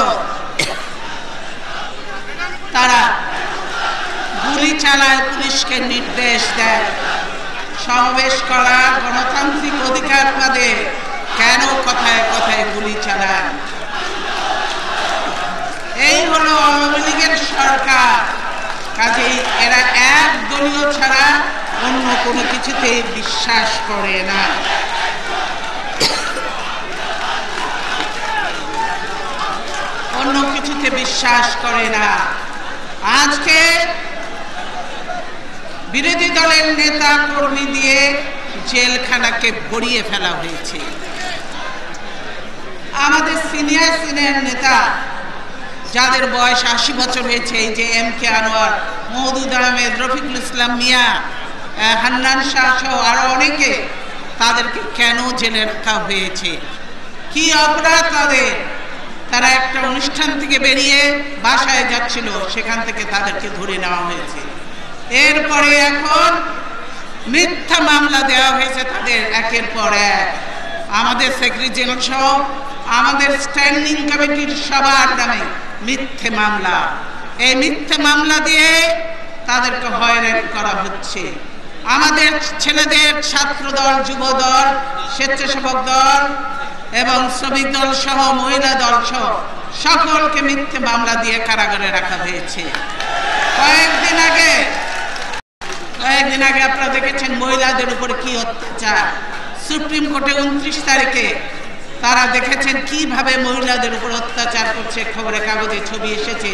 তারা গুলি চালায়, পুলিশকে নির্দেশ দেয়। সমাবেশ করা গণতান্ত্রিক অধিকার তাদের, কেন কথায় কথায় গুলি চালায়? এই হলো আওয়ামী লীগের সরকার। কাজেই এরা এক দলীয় ছাড়া অন্য কোনো কিছুতে বিশ্বাস করে না। আজকে বিরোধী দলের নেতা কর্মী দিয়ে জেলখানাকে ভরিয়ে ফেলা হয়েছে। আমাদের সিনিয়র নেতা যাদের বয়স 80 বছর হয়েছে, এই যে MK আনোয়ার, মওদুদ আহমেদ, রফিকুল ইসলাম মিয়া, হান্নান শাহ সহ আরো অনেকে, তাদেরকে কেন জেলে রাখা হয়েছে? কি অপরাধ তাদের? তারা একটা অনুষ্ঠান থেকে বেরিয়ে বাসায় যাচ্ছিল, সেখান থেকে তাদেরকে ধরে নেওয়া হয়েছে। এরপরে এখন মিথ্যা মামলা দেওয়া হয়েছে তাদের একের পর এক। আমাদের সেক্রেটারি জেনারেল সহ আমাদের স্ট্যান্ডিং কমিটির সবার নামে মিথ্যে মামলা। এই মিথ্যে মামলা দিয়ে তাদেরকে হয়রানি করা হচ্ছে। আমাদের ছেলেদের ছাত্রদল, যুবদল, স্বেচ্ছাসেবক দল এবং শ্রমিক দল সহ মহিলা দল সহ সকলকে মিথ্যে মামলা দিয়ে কারাগারে রাখা হয়েছে। কয়েকদিন আগে আপনারা দেখেছেন মহিলাদের উপরে কি অত্যাচার। সুপ্রিম কোর্টে 29 তারিখে তারা দেখেছেন কিভাবে মহিলাদের উপর অত্যাচার করছে। খবরের কাগজে ছবি এসেছে,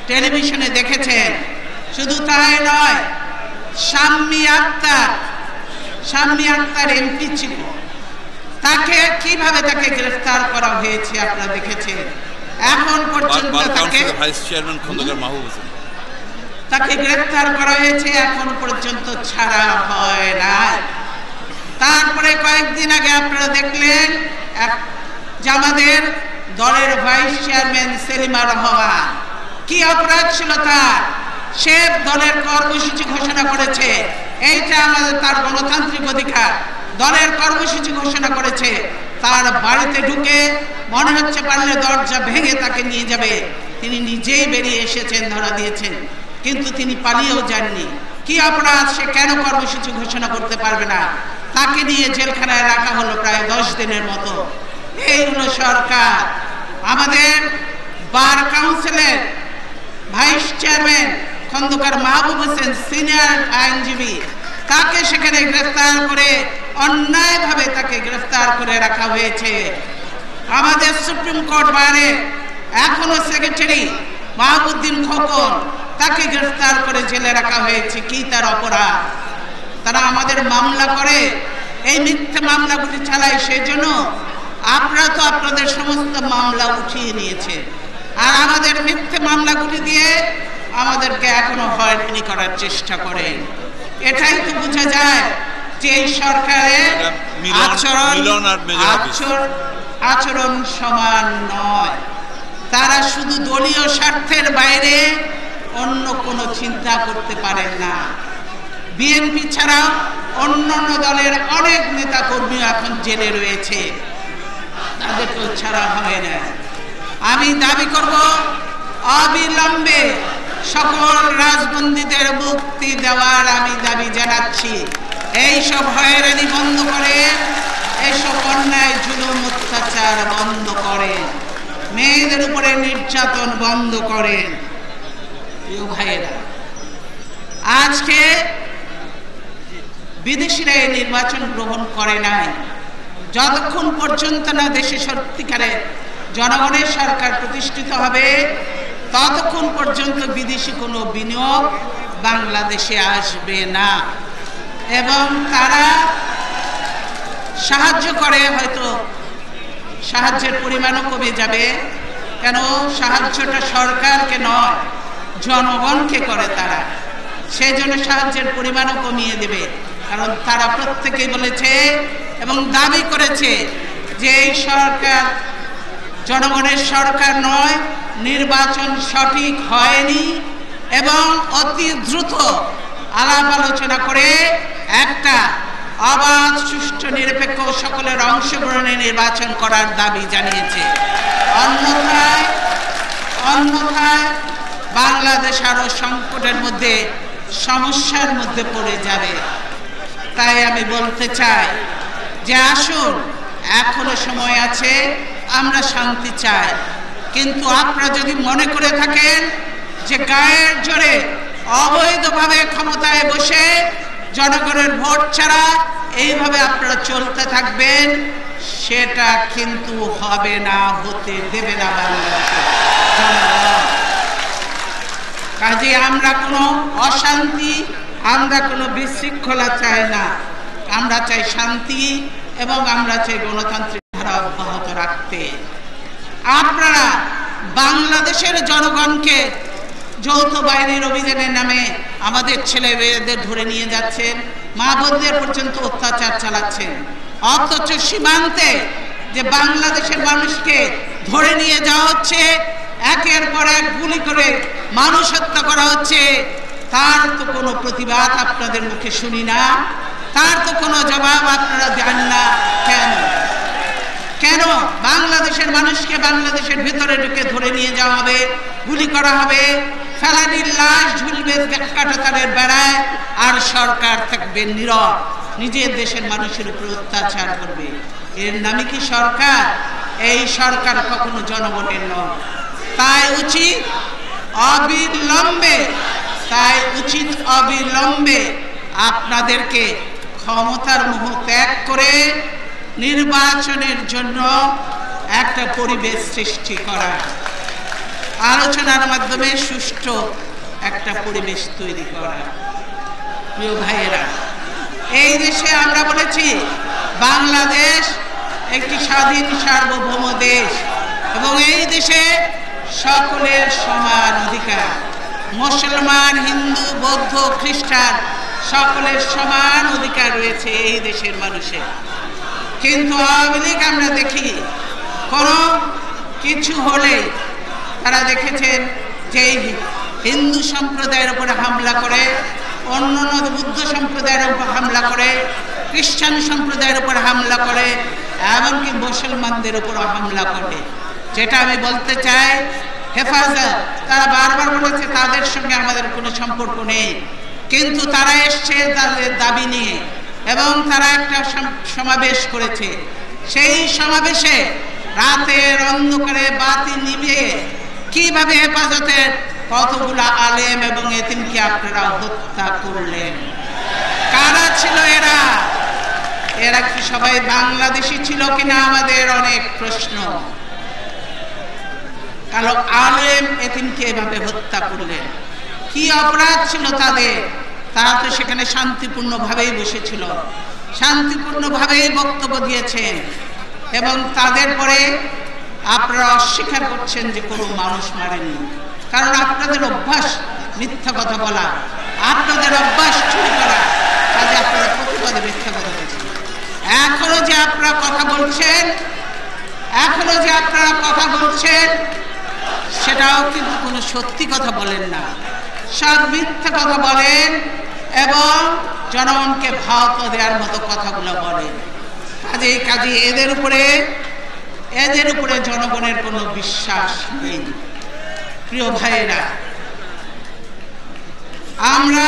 টেলিভিশনে দেখেছেন। শুধু তাই নয়, শাম্মী আক্তার MP ছিল, তাকে কিভাবে গ্রেফতার করা হয়েছে আপনারা দেখেছেন। এখন পর্যন্ত তাকে গ্রেফতার করা হয়েছে, এখন পর্যন্ত ছাড়া হয় না। তারপরে কয়েকদিন আগে আপনারা দেখলেন আমাদের দলের ভাইস চেয়ারম্যান সেলিমা রহমান, কি অপরাধ ছিল তার? সে দলের কর্মসূচি ঘোষণা করেছে, এইটা আমাদের তার গণতান্ত্রিক অধিকার। দলের কর্মসূচি ঘোষণা করেছে, তার বাড়িতে ঢুকে মনে হচ্ছে পারলে দরজা ভেঙে তাকে নিয়ে যাবে। তিনি নিজেই বেরিয়ে এসেছেন, ধরা দিয়েছেন, কিন্তু তিনি পালিয়েও যাননি। কি অপরাধ? সে কেন কর্মসূচি ঘোষণা করতে পারবে না? তাকে নিয়ে জেলখানায় রাখা হলো প্রায় 10 দিনের মতো। এই হলো সরকার। আমাদের বার কাউন্সিলের vice chairman Khandakar Mahbub Hossain, senior আইনজীবী, তাকে সেখানে গ্রেফতার করে অন্যায়ভাবে তাকে গ্রেফতার করে রাখা হয়েছে। আমাদের সুপ্রিম কোর্ট বারে এখনো সেক্রেটারি মাহবুদ্দিন খোকন, তাকে গ্রেফতার করে জেলে রাখা হয়েছে। কি তার অপরাধ? তারা আমাদের মামলা করে, এই মিথ্যে মামলাগুলি চালায়। সেই জন্য আপনারা তো আপনাদের সমস্ত মামলা উঠিয়ে নিয়েছে, আর আমাদের মিথ্যে মামলাগুলি দিয়ে আমাদেরকে এখনো হয়রানি করার চেষ্টা করেন। এটাই তো বোঝা যায় যে এই সরকারের আচরণ সমান নয়। তারা শুধু দলীয় স্বার্থের বাইরে অন্য কোনো চিন্তা করতে পারেন না। বিএনপি ছাড়াও অন্যান্য দলের অনেক নেতা কর্মী এখন জেলে রয়েছে, তাদেরকেও ছাড়া হয় না। আমি দাবি করব, অবিলম্বে সকল রাজবন্দীদের মুক্তি দেওয়ার আমি দাবি জানাচ্ছি। এইসব হয়রানি বন্ধ করে, এইসব অন্যায় জুলুম অত্যাচার বন্ধ করে। মেয়েদের উপরে নির্যাতন বন্ধ করেন। প্রিয় ভাইয়েরা, আজকে বিদেশিরা এই নির্বাচন গ্রহণ করে নাই, যতক্ষণ পর্যন্ত না দেশে সত্যিকারে জনগণের সরকার প্রতিষ্ঠিত হবে ততক্ষণ পর্যন্ত বিদেশি কোনো বিনিয়োগ বাংলাদেশে আসবে না। এবং তারা সাহায্য করে, হয়তো সাহায্যের পরিমাণও কমে যাবে, কেন সাহায্যটা সরকারকে নয় জনগণকে করে তারা, সেই জন্য সাহায্যের পরিমাণও কমিয়ে দেবে। কারণ তারা প্রত্যেকেই বলেছে এবং দাবি করেছে যে এই সরকার জনগণের সরকার নয়, নির্বাচন সঠিক হয়নি এবং অতি দ্রুত আলাপ আলোচনা করে একটা অবাধ, সুষ্ঠু, নিরপেক্ষ সকলের অংশগ্রহণে নির্বাচন করার দাবি জানিয়েছে। অন্যথায় বাংলাদেশ আরো সংকটের মধ্যে, সমস্যার মধ্যে পড়ে যাবে। তাই আমি বলতে চাই যে আসুন, এখনো সময় আছে, আমরা শান্তি চাই। কিন্তু আপনারা যদি মনে করে থাকেন যে গায়ের জোরে অবৈধভাবে ক্ষমতায় বসে জনগণের ভোট ছাড়া এইভাবে আপনারা চলতে থাকবেন, সেটা কিন্তু হবে না, হতে দেবে না বাংলাদেশের জনগণ। কাজে আমরা কোনো অশান্তি, আমরা কোনো বিশৃঙ্খলা চাই না। আমরা চাই শান্তি এবং আমরা চাই গণতান্ত্রিক ধারা অব্যাহত রাখতে। আপনারা বাংলাদেশের জনগণকে যৌথ বাহিনীর অভিযানের নামে আমাদের ছেলে মেয়েদের ধরে নিয়ে যাচ্ছেন, মা বোনদের পর্যন্ত অত্যাচার চালাচ্ছেন, অথচ সীমান্তে যে বাংলাদেশের মানুষকে ধরে নিয়ে যাওয়া হচ্ছে, একের পর এক গুলি করে মানুষ হত্যা করা হচ্ছে, তার তো কোনো প্রতিবাদ আপনাদের মুখে শুনি না, তার তো কোনো জবাব আপনারা দেন না। কেন বাংলাদেশের মানুষকে বাংলাদেশের ভেতরে ঢুকে ধরে নিয়ে যাওয়া হবে, গুলি করা হবে, ফেলানির লাশ ঝুলবে কাঁটাতারের বেড়ায়, আর সরকার থাকবে নীরব, নিজের দেশের মানুষের উপর অত্যাচার করবে? এর নামে কি সরকার? এই সরকার কখনো জনগণের নয়। তাই উচিত অবিলম্বে আপনাদেরকে ক্ষমতার মোহ ত্যাগ করে নির্বাচনের জন্য একটা পরিবেশ সৃষ্টি করা, আলোচনার মাধ্যমে সুষ্ঠু একটা পরিবেশ তৈরি করা। প্রিয় ভাইয়েরা, এই দেশে আমরা বলেছি বাংলাদেশ একটি স্বাধীন সার্বভৌম দেশ এবং এই দেশে সকলের সমান অধিকার। মুসলমান, হিন্দু, বৌদ্ধ, খ্রিস্টান সকলের সমান অধিকার রয়েছে এই দেশের মানুষের। কিন্তু আওয়ামী লীগ আমরা দেখি কোনো কিছু হলে তারা দেখেছেন যে হিন্দু সম্প্রদায়ের উপরে হামলা করে, অন্যান্য বুদ্ধ সম্প্রদায়ের উপর হামলা করে, খ্রিস্টান সম্প্রদায়ের উপর হামলা করে, এমনকি মুসলমানদের উপর হামলা করে। যেটা আমি বলতে চাই, হেফাজত তারা বারবার বলেছে তাদের সঙ্গে আমাদের কোনো সম্পর্ক নেই, কিন্তু তারা এসছে তাদের দাবি নিয়ে এবং তারা একটা সমাবেশ করেছে। সেই সমাবেশে রাতের অন্ধকারে বাতি নিভিয়ে কিভাবে হেফাজতের কতগুলো আলেম এবং এতিমকে আপনারা হত্যা করলেন? কারা ছিল এরা? এরা কি সবাই বাংলাদেশি ছিল কিনা আমাদের অনেক প্রশ্ন। কারণ আলেম এতিমকে এভাবে হত্যা করলেন, কি অপরাধ ছিল তাদের? তারা তো সেখানে শান্তিপূর্ণভাবেই বসেছিল, শান্তিপূর্ণভাবেই বক্তব্য দিয়েছেন এবং তাদের পরে আপনারা অস্বীকার করছেন যে কোনো মানুষ মারেনি। কারণ আপনাদের অভ্যাস মিথ্যা কথা বলা, আপনাদের অভ্যাস চুরি করা, কাজে আপনারা প্রতিবাদে মিথ্যা কথা বলছেন। এখনো যে আপনারা কথা বলছেন সেটাও কিন্তু কোনো সত্যি কথা বলেন না, সব মিথ্যা কথা বলেন এবং জনগণকে ভাওতা দেওয়ার মতো কথাগুলো বলেন। কাজে এদের উপরে জনগণের কোনো বিশ্বাস নেই। প্রিয় ভাইয়েরা, আমরা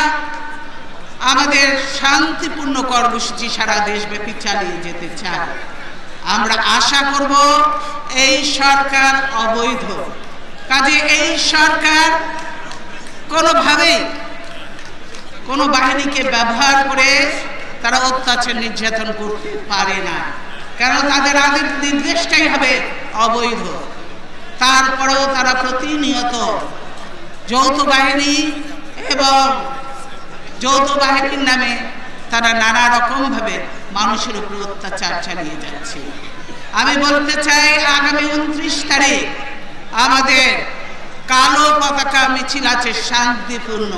আমাদের শান্তিপূর্ণ কর্মসূচি সারা দেশব্যাপী চালিয়ে যেতে চাই। আমরা আশা করব এই সরকার অবৈধ। কাজে এই সরকার কোনোভাবেই কোনো বাহিনীকে ব্যবহার করে তারা অত্যাচার নির্যাতন করতে পারে না, কারণ তাদের আদেশ নির্দেশটাই হবে অবৈধ। তারপরেও তারা প্রতিনিয়ত যৌথ বাহিনী এবং যৌথ বাহিনীর নামে তারা নানা রকমভাবে মানুষের উপর অত্যাচার চালিয়ে যাচ্ছে। আমি বলতে চাই, আগামী 29 তারিখ আমাদের কালো পতাকা মিছিল আছে শান্তিপূর্ণ।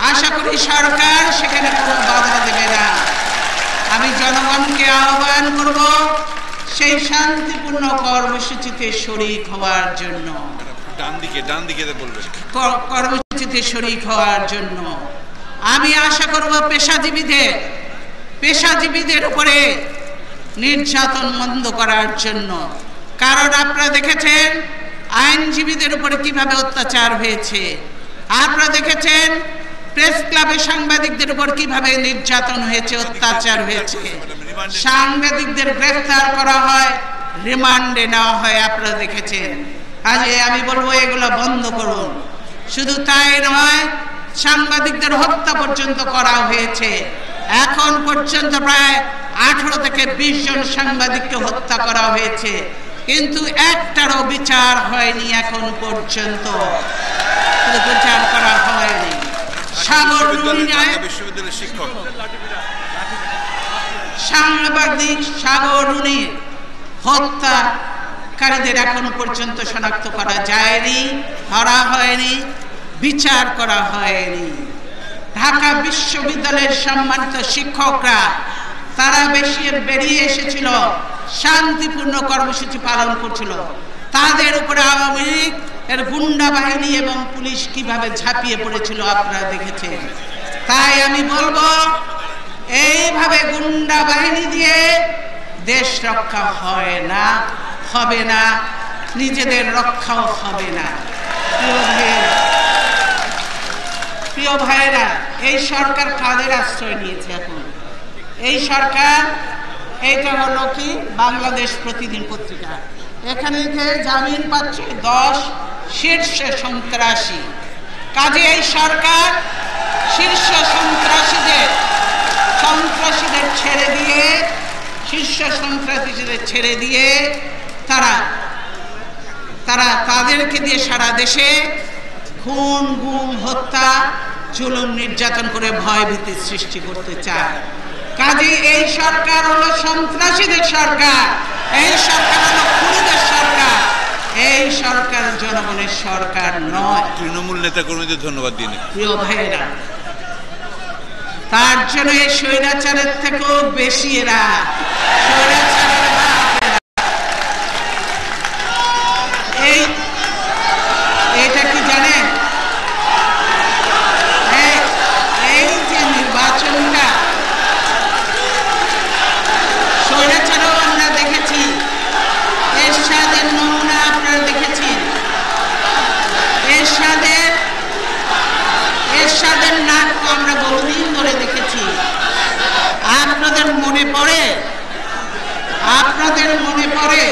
আশা করি সরকার সেখানে কোনো বাধা দেবে না। আমি জনগণকে আহ্বান করব সেই শান্তিপূর্ণ কর্মসূচিতে শরীক হওয়ার জন্য, কর্মসূচিতে শরীক হওয়ার জন্য। আমি আশা করব পেশাজীবীদের উপরে নির্যাতন বন্ধ করার জন্য, কারণ আপনারা দেখেছেন আইনজীবীদের উপরে কিভাবে অত্যাচার হয়েছে, আপনারা দেখেছেন প্রেস ক্লাবে সাংবাদিকদের উপর কিভাবে নির্যাতন হয়েছে, অত্যাচার হয়েছে। সাংবাদিকদের গ্রেফতার করা হয়, রিমান্ডে নেওয়া হয়, আপনারা দেখেছেন। কাজে আমি বলবো এগুলো বন্ধ করুন। শুধু তাই নয়, সাংবাদিকদের হত্যা পর্যন্ত করা হয়েছে। এখন পর্যন্ত প্রায় 18 থেকে 20 জন সাংবাদিককে হত্যা করা হয়েছে, কিন্তু একটারও বিচার হয়নি এখন পর্যন্ত, বিচার করা হয়নি। সাংবাদিক সাগর রুনির হত্যাকারীদের এখন পর্যন্ত শনাক্ত করা যায়নি, ধরা হয়নি, বিচার করা হয়নি। ঢাকা বিশ্ববিদ্যালয়ের সম্মানিত শিক্ষকরা তারা বেরিয়ে এসেছিল, শান্তিপূর্ণ কর্মসূচি পালন করছিল। তাদের উপরে আওয়ামী লীগ এর গুন্ডা বাহিনী এবং পুলিশ কিভাবে ঝাঁপিয়ে পড়েছিল আপনারা দেখেছেন। তাই আমি বলবো, এইভাবে গুন্ডা বাহিনী দিয়ে দেশ রক্ষা হয় না, হবে না, নিজেদের রক্ষাও হবে না। প্রিয় ভাইয়েরা, এই সরকার কাদের আশ্রয় নিয়েছে এখন? এই সরকার, এইটা হলো কি বাংলাদেশ প্রতিদিন পত্রিকা, এখানে জামিন পাচ্ছে 10 শীর্ষ সন্ত্রাসী। কাজে এই সরকার শীর্ষ সন্ত্রাসীদের ছেড়ে দিয়ে, শীর্ষ সন্ত্রাসীদের ছেড়ে দিয়ে তাদেরকে দিয়ে সারা দেশে খুন, গুম, হত্যা, জুলুম, নির্যাতন করে ভয়ভীতি সৃষ্টি করতে চায়। কাজে এই সরকার হলো সন্ত্রাসীদের সরকার, এই সরকার হলো খুনিদের সরকার, এই সরকার জনগণের সরকার নয়। তৃণমূল নেতা কর্মীদের ধন্যবাদ দিন। প্রিয় ভাইয়েরা, তার জন্য এই স্বৈরাচারের থেকেও বেশি এরা এটা কি জানেন, এই যে নির্বাচনটা স্বৈরাচারও আমরা দেখেছি, এরশাদের নমুনা আপনারা দেখেছেন। এরশাদের নাটক আমরা বহুদিন ধরে দেখেছি। আপনাদের মনে পড়ে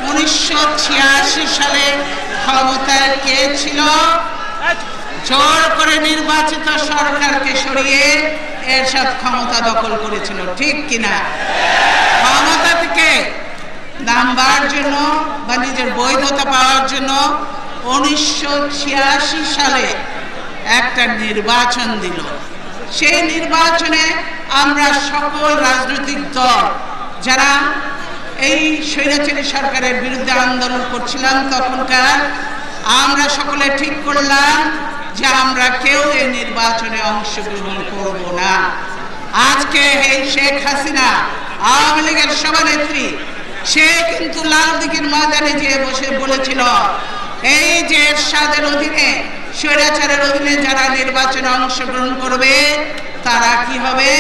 1986 সালে ক্ষমতায় কে ছিল? জোর করে নির্বাচিত সরকারকে সরিয়ে এরশাদ ক্ষমতা দখল করেছিল, ঠিক কিনা? ক্ষমতা থেকে নামবার জন্য বা নিজের বৈধতা পাওয়ার জন্য 1986 সালে একটা নির্বাচন দিল। সেই নির্বাচনে আমরা সকল রাজনৈতিক দল যারা এই স্বৈরাচারী সরকারের বিরুদ্ধে আন্দোলন করছিলাম, তখনকার আমরা সকলে ঠিক করলাম যে আমরা কেউ এই নির্বাচনে অংশগ্রহণ করব না। আজকে এই শেখ হাসিনা আওয়ামী লীগের সভানেত্রী, সে কিন্তু লালদিঘির ময়দানে যেয়ে বসে বলেছিল, এই যে এরশাদের অধীনে, স্বৈরাচারের অধীনে যারা নির্বাচনে অংশগ্রহণ করবে তারা কি হবে?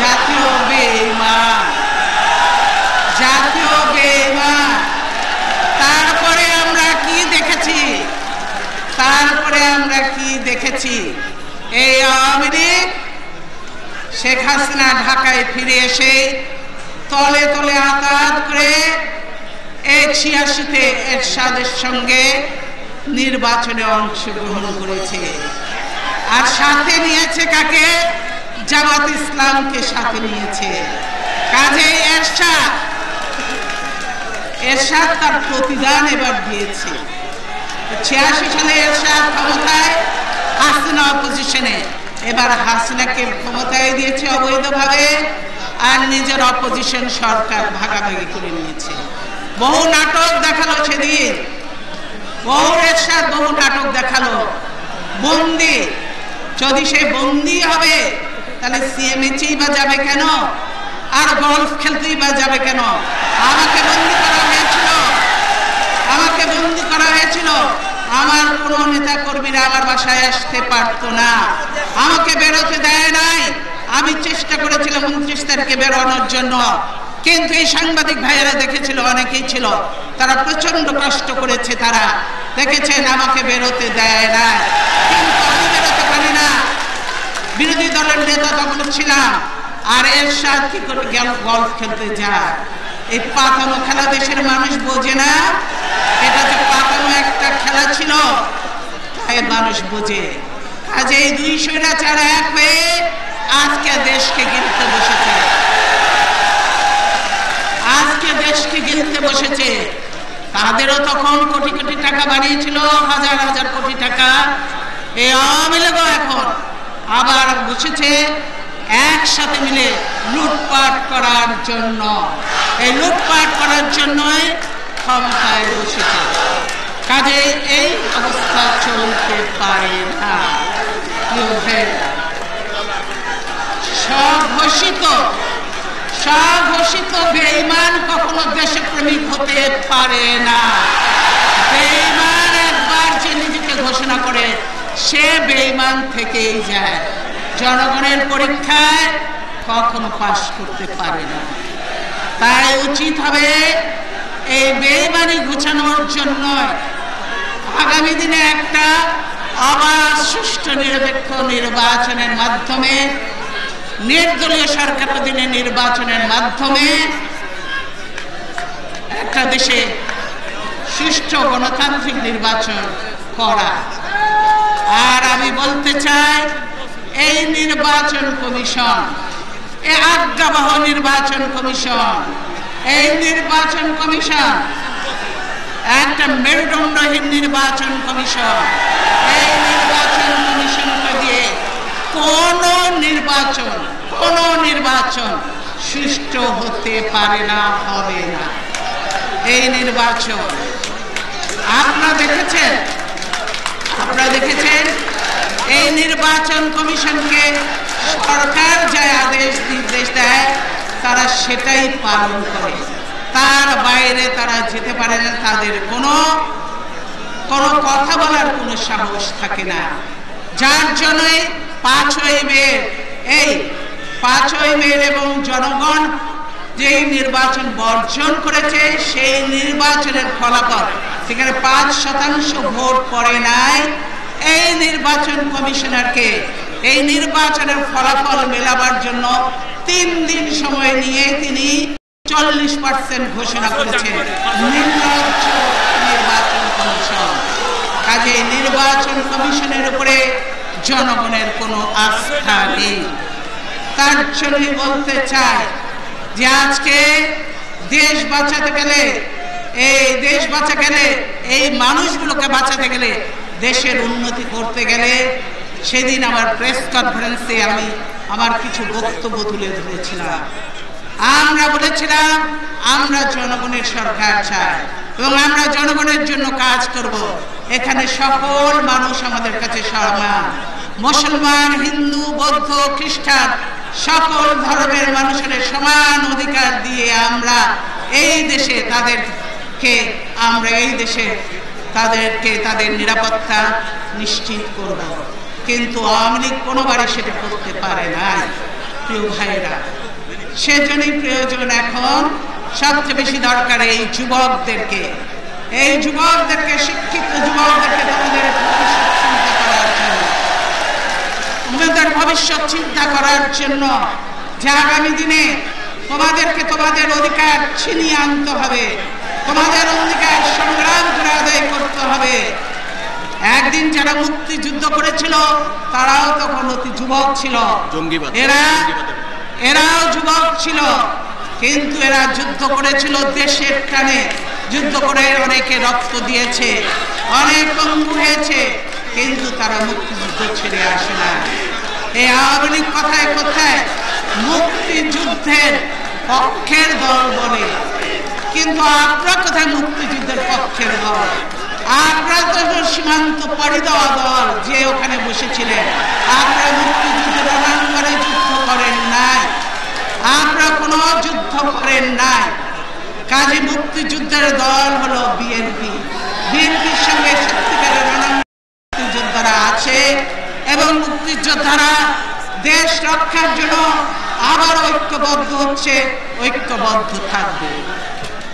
জাতীয় বেঈমান, জাতীয় বেঈমান। তারপরে আমরা কি দেখেছি? এই আওয়ামী লীগ শেখ হাসিনা ঢাকায় ফিরে এসে তলে তলে আঘাত করে এই 86-তে এরশাদের সঙ্গে নির্বাচনে অংশগ্রহণ করেছে। আর সাথে নিয়েছে কাকে? জামাত ইসলামকে সাথে নিয়েছে। কাজেই এরশাদ তার প্রতিদান এবার দিয়েছে। 86 সালে এরশাদ ক্ষমতায়, হাসিনা অপোজিশনে, এবার হাসিনাকে ক্ষমতায় দিয়েছে অবৈধভাবে, আর নিজের অপোজিশন সরকার ভাগাভাগি করে নিয়েছে। বহু নাটক দেখালো সেদিন, এরশাদ বহু নাটক দেখালো। বন্দি, যদি সে বন্দি হবে তাহলে সিএমএইচই বা যাবে কেন, আর গলফ খেলতেই বা যাবে কেন? আমাকে বন্দি করা হয়েছিল, আমার কোনো নেতা কর্মীরা আমার বাসায় আসতে পারতো না, আমাকে বেরোতে দেয় নাই। আমি চেষ্টা করেছিলাম 29 তারিখে বেরোনোর জন্য, কিন্তু এই সাংবাদিক ভাইয়েরা দেখেছিল, অনেকেই ছিল, তারা প্রচন্ড কষ্ট করেছে, তারা দেখেছেন আমাকে বেরোতে দেয় না। কিন্তু আমি বেরোতে পারি না, বিরোধী দলের নেতা তখন ছিলাম। আর এরশাদ কি করে গেল গলফ খেলতে যায়? এই পাতানো খেলা দেশের মানুষ বোঝে না, এটা যে পাতানো একটা খেলা ছিল তাই মানুষ বোঝে। কাজে এই 2 স্বৈরাচার এক হয়ে আজকে দেশকে গিলতে বসেছে। তাদেরও তখন কোটি কোটি টাকা বানিয়েছিল, হাজার হাজার কোটি টাকা। এই আওয়ামী লীগও এখন আবার বসেছে একসাথে মিলে লুটপাট করার জন্য। এই লুটপাট করার জন্যই ক্ষমতায় বসেছে। কাজে এই অবস্থা চলতে পারে না। স্বঘোষিত বেঈমান কখনো দেশপ্রেমিক হতে পারে না। বেঈমান একবার যে নিজেকে ঘোষণা করে সে বেঈমান থেকেই যায়, জনগণের পরীক্ষায় কখনো পাস করতে পারে না। তাই উচিত হবে এই বেঈমানি ঘোষানোর জন্য আগামী দিনে একটা অবাধ, সুষ্ঠু, নিরপেক্ষ নির্বাচনের মাধ্যমে, নির্দলীয় সরকার অধীনে নির্বাচনের মাধ্যমে একটা দেশে সুষ্ঠু গণতান্ত্রিক নির্বাচন করা। আর আমি বলতে চাই, এই নির্বাচন কমিশন, এই আজ্ঞাবহ নির্বাচন কমিশন, এই নির্বাচন কমিশন একটা মেরুদণ্ডহীন নির্বাচন কমিশন। এই নির্বাচন কমিশনকে দিয়ে কোনো নির্বাচন সুষ্ঠু হতে পারে না, হবে না। এই নির্বাচন আপনারা দেখেছেন এই নির্বাচন কমিশনকে সরকার যা আদেশ নির্দেশ দেয় তারা সেটাই পালন করে, তার বাইরে তারা যেতে পারে না। তাদের কোনো কথা বলার কোনো সাহস থাকে না। যার জন্যই 5ই মে এবং জনগণ যেই নির্বাচন বর্জন করেছে, সেই নির্বাচনের ফলাফল, সেখানে 5% ভোট পড়ে নাই। এই নির্বাচন কমিশনারকে এই নির্বাচনের ফলাফল মেলাবার জন্য 3 দিন সময় নিয়ে তিনি 40% ঘোষণা করেছেন। নির্লজ্জ নির্বাচন কমিশন। কাজে নির্বাচন কমিশনের উপরে জনগণের কোনো আস্থা নেই। তার জন্যই বলতে চাই যে আজকে দেশ বাঁচাতে গেলে, এই মানুষগুলোকে বাঁচাতে গেলে, দেশের উন্নতি করতে গেলে, সেদিন আমার প্রেস কনফারেন্সে আমি আমার কিছু বক্তব্য তুলে ধরেছিলাম। আমরা বলেছিলাম আমরা জনগণের সরকার চাই এবং আমরা জনগণের জন্য কাজ করব। এখানে সকল মানুষ আমাদের কাছে সমান, মুসলমান, হিন্দু, বৌদ্ধ, খ্রিস্টান, সকল ধর্মের মানুষের সমান অধিকার দিয়ে আমরা এই দেশে তাদের নিরাপত্তা নিশ্চিত করব। কিন্তু আওয়ামী লীগ কোনোবারই সেটা করতে পারে নাই। প্রিয় ভাইয়েরা, সেজন্যই প্রয়োজন এখন সবচেয়ে বেশি দরকার এই যুবকদেরকে, শিক্ষিত যুবকদেরকে তাদের ভবিষ্যৎ চিন্তা করার জন্য, যে আগামী দিনে তোমাদেরকে তোমাদের অধিকার ছিনিয়ে আনতে হবে, তোমাদের অধিকার সংগ্রাম করে আদায় করতে হবে। একদিন যারা মুক্তিযুদ্ধ করেছিল তারাও তখন অতি যুবক ছিল, এরাও যুবক ছিল, কিন্তু এরা যুদ্ধ করেছিল দেশের টানে, যুদ্ধ করে অনেকে রক্ত দিয়েছে, অনেক পঙ্গু হয়েছে, কিন্তু তারা মুক্তিযুদ্ধ ছেড়ে আসে না। এই আওয়ামী লীগ কথায় কথায় মুক্তিযুদ্ধের পক্ষের দল বলে, কিন্তু আপনারা কোথায় মুক্তিযুদ্ধের পক্ষের দল? আপনারা তো সীমান্ত পাড়ি দেওয়া দল, যে ওখানে বসেছিলেন। আপনারা মুক্তিযুদ্ধের রণাঙ্গনে যুদ্ধ করেন নাই, আপনারা কোনো যুদ্ধ করেন নাই। কাজে মুক্তিযুদ্ধের দল হলো বিএনপি। বিএনপির সঙ্গে সত্যিকারের মুক্তিযোদ্ধারা আছে এবং মুক্তিযোদ্ধারা দেশ রক্ষার জন্য আবার ঐক্যবদ্ধ হচ্ছে, ঐক্যবদ্ধ থাকবে।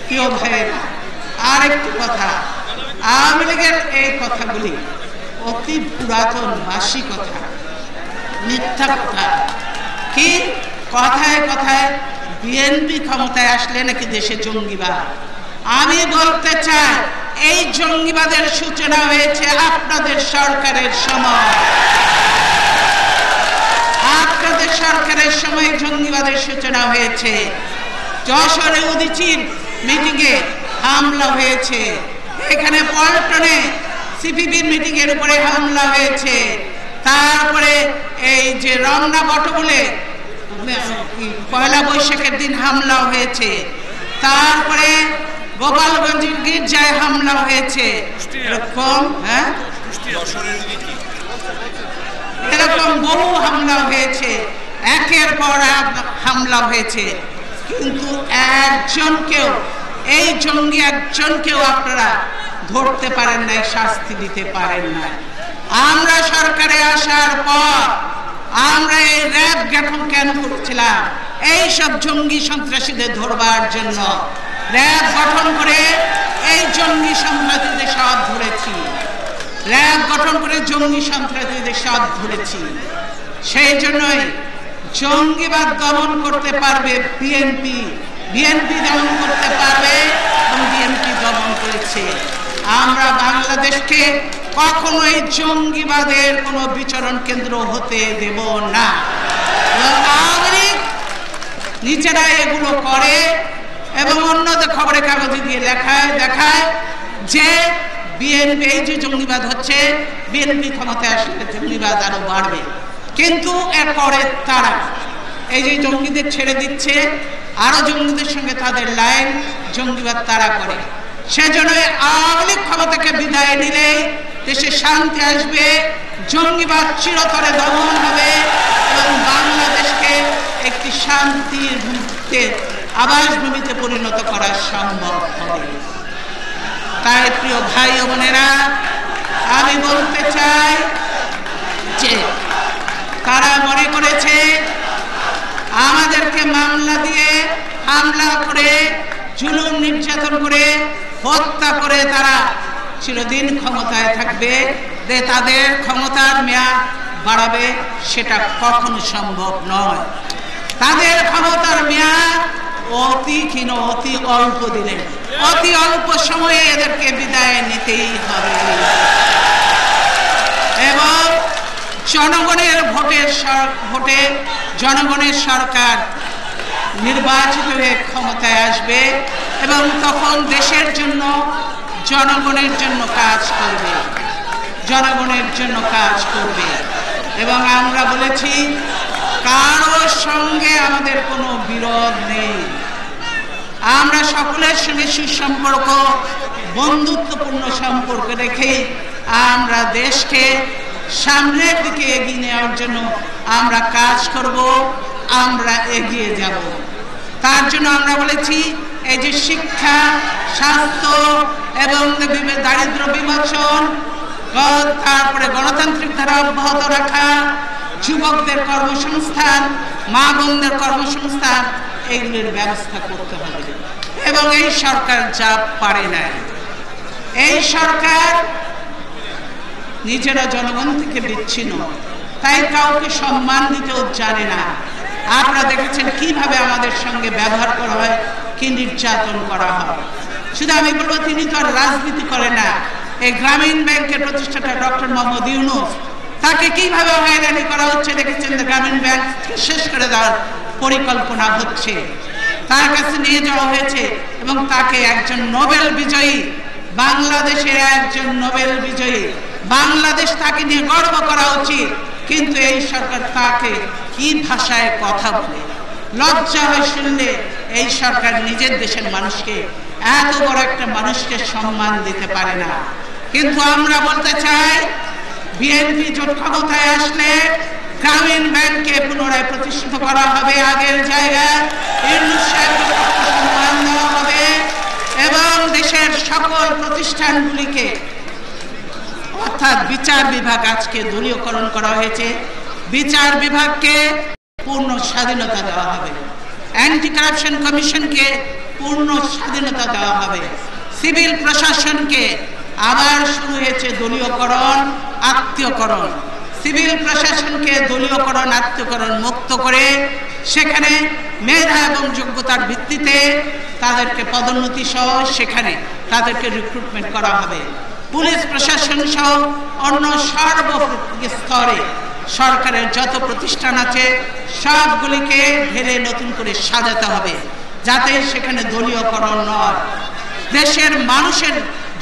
প্রিয় ভাইয়েরা, আরেকটি কথা, আওয়ামী লীগের এই কথাগুলি অতি পুরাতন বাসি কথা, মিথ্যা কথা। কি কথায় কথায় বিএনপি ক্ষমতায় আসলে নাকি দেশে জঙ্গিবাদ? আমি বলতে চাই, এই জঙ্গিবাদের সূচনা হয়েছে আপনাদের সরকারের সময়। আপনাদের সরকারের সময় জঙ্গিবাদের সূচনা হয়েছে। যশোরে উদীচীর মিটিংয়ে হামলা হয়েছে, এখানে পল্টনে সিপিবির মিটিং এর উপরে হামলা হয়েছে, তারপরে এই যে রমনা বটমূলে পয়লা বৈশাখের দিন হামলা হয়েছে, তারপরে গোপালগঞ্জ গির্জায় হামলা হয়েছে। এরকম এরকম বহু হামলা হয়েছে, একের পর এক হামলা হয়েছে, কিন্তু একজনকেও, এই জঙ্গি একজনকেও আপনারা ধরতে পারেন নাই, শাস্তি দিতে পারেন নাই। আমরা সরকারে আসার পর আমরা এই র্যাব গঠন কেন করেছিলাম? এই সব জঙ্গি সন্ত্রাসীদের ধরবার জন্য র্যাব গঠন করে এই জঙ্গি সন্ত্রাসীদের সব ধরেছি, র্যাব গঠন করে জঙ্গি সন্ত্রাসীদের সব ধরেছি। সেই জন্যই জঙ্গিবাদ দমন করতে পারবে বিএনপি, বিএনপি দমন করতে পারবে এবং বিএনপি দমন করেছে। আমরা বাংলাদেশকে কখনোই জঙ্গিবাদের কোনো বিচরণ কেন্দ্র হতে দেব না। আওয়ামী লীগ নিজেরা এগুলো করে এবং অন্যদের খবরের কাগজে দিয়ে দেখায় যে বিএনপি, এই যে জঙ্গিবাদ হচ্ছে, বিএনপি ক্ষমতায় আসলে জঙ্গিবাদ আরো বাড়বে। কিন্তু এরপরে তারা এই যে জঙ্গিদের ছেড়ে দিচ্ছে, আরো জঙ্গিদের সঙ্গে তাদের লাইন, জঙ্গিবাদ তারা করে। সেজন্য আওয়ামী লীগ ক্ষমতাকে বিদায় নিলে দেশে শান্তি আসবে, জঙ্গিবাদ চিরতরে দমন হবে এবং বাংলাদেশকে একটি শান্তির আবাসভূমিতে পরিণত করা সম্ভব হবে। তাই প্রিয় ভাই ও বোনেরা, আমি বলতে চাই যে তারা মনে করেছে আমাদেরকে মামলা দিয়ে, হামলা করে, জুলুম নির্যাতন করে, হত্যা করে তারা চিরদিন ক্ষমতায় থাকবে, তাদের ক্ষমতার মেয়াদ বাড়াবে। সেটা কখনো সম্ভব নয়। তাদের ক্ষমতার মেয়াদ অতি ক্ষীণ, অতি অল্প দিনে, অতি অল্প সময়ে এদেরকে বিদায় নিতেই হবে এবং জনগণের ভোটে জনগণের সরকার নির্বাচিত হয়ে ক্ষমতায় আসবে এবং তখন দেশের জন্য, জনগণের জন্য কাজ করবে, জনগণের জন্য কাজ করবে। এবং আমরা বলেছি কারোর সঙ্গে আমাদের কোনো বিরোধ নেই, আমরা সকলের সঙ্গে সুসম্পর্ক, বন্ধুত্বপূর্ণ সম্পর্ক রেখে আমরা দেশকে সামনের দিকে এগিয়ে নেওয়ার জন্য আমরা কাজ করব, আমরা এগিয়ে যাব। তার জন্য আমরা বলেছি এই যে শিক্ষা, স্বাস্থ্য এবং দারিদ্র বিমোচন, তারপরে গণতান্ত্রিক ধারা অব্যাহত রাখা, যুবকদের কর্মসংস্থান, মা বোনদের কর্মসংস্থান, এগুলির ব্যবস্থা করতে হবে। এবং এই সরকার যা পারে না, এই সরকার নিজেরা জনগণ থেকে বিচ্ছিন্ন, তাই কাউকে সম্মান দিতেও জানে না। আপনারা দেখেছেন কিভাবে আমাদের সঙ্গে ব্যবহার করা হয়, কি নির্যাতন করা হয়। শুধু আমি বলবো, তিনি তো আর রাজনীতি করে না। এই গ্রামীণ ব্যাংকের প্রতিষ্ঠাতা ডক্টর মোহাম্মদ ইউনূস, তাকে কিভাবে হয়রানি করা হচ্ছে দেখেছেন। গ্রামীণ ব্যাংক শেষ করে দেওয়ার পরিকল্পনা হচ্ছে, তার কাছে নিয়ে যাওয়া হয়েছে এবং তাকে একজন নোবেল বিজয়ী, বাংলাদেশের একজন নোবেল বিজয়ী, বাংলাদেশ তাকে নিয়ে গর্ব করা উচিত। কিন্তু এই সরকার তাকে কি ভাষায় কথা বলে, লজ্জা হয় শুনলে। এই সরকার নিজের দেশের মানুষকে, এত বড় একটা মানুষকে সম্মান দিতে পারে না। কিন্তু আমরা বলতে চাই, বিএনপি জোট ক্ষমতায় আসলে গ্রামীণ ব্যাংককে পুনরায় প্রতিষ্ঠিত করা হবে আগের জায়গায়, ইউনূস সাহেবকে সম্মান দেওয়া হবে এবং দেশের সকল প্রতিষ্ঠানগুলিকে, অর্থাৎ বিচার বিভাগ, আজকে দলীয়করণ করা হয়েছে, বিচার বিভাগকে পূর্ণ স্বাধীনতা দেওয়া হবে, অ্যান্টি কারাপশন কমিশনকে পূর্ণ স্বাধীনতা দেওয়া হবে, সিভিল প্রশাসনকে আবার শুরু হয়েছে দলীয়করণ, আত্মীয়করণ। সিভিল প্রশাসনকে দলীয়করণ, আত্মীয়করণ মুক্ত করে সেখানে মেধা এবং যোগ্যতার ভিত্তিতে তাদেরকে পদোন্নতি সহ সেখানে তাদেরকে রিক্রুটমেন্ট করা হবে। পুলিশ প্রশাসন সহ অন্য সর্বস্তরে সরকারের যত প্রতিষ্ঠান আছে সবগুলিকে ঘিরে নতুন করে সাজাতে হবে, যাতে সেখানে দলীয়করণ নয়, দেশের মানুষের,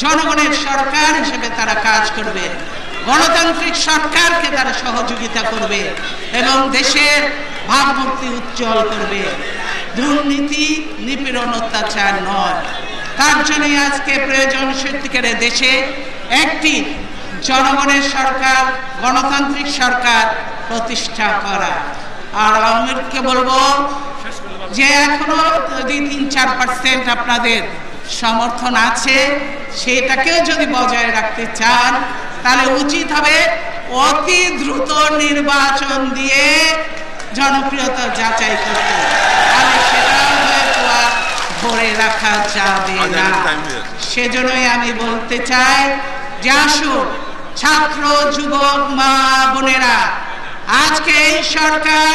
জনগণের সরকার হিসেবে তারা কাজ করবে, গণতান্ত্রিক সরকারকে তারা সহযোগিতা করবে এবং দেশের ভাবমূর্তি উজ্জ্বল করবে, দুর্নীতি, নিপীড়ন, অত্যাচার নয়। তার জন্যই আজকে প্রয়োজন সত্যিকারের দেশে একটি জনগণের সরকার, গণতান্ত্রিক সরকার প্রতিষ্ঠা করা। আর আওয়ামী লীগকে বলবো যে এখনো যদি 3-4% আপনাদের সমর্থন আছে, সেটাকেও যদি বজায় রাখতে চান, তাহলে উচিত হবে অতি দ্রুত নির্বাচন দিয়ে জনপ্রিয়তা যাচাই করতে, তাহলে সেটা হয়তো আর ধরে রাখা যাবে না। সেজন্যই আমি বলতে চাই যে আসুন ছাত্র, যুবক, মা বোনেরা, আজকে এই সরকার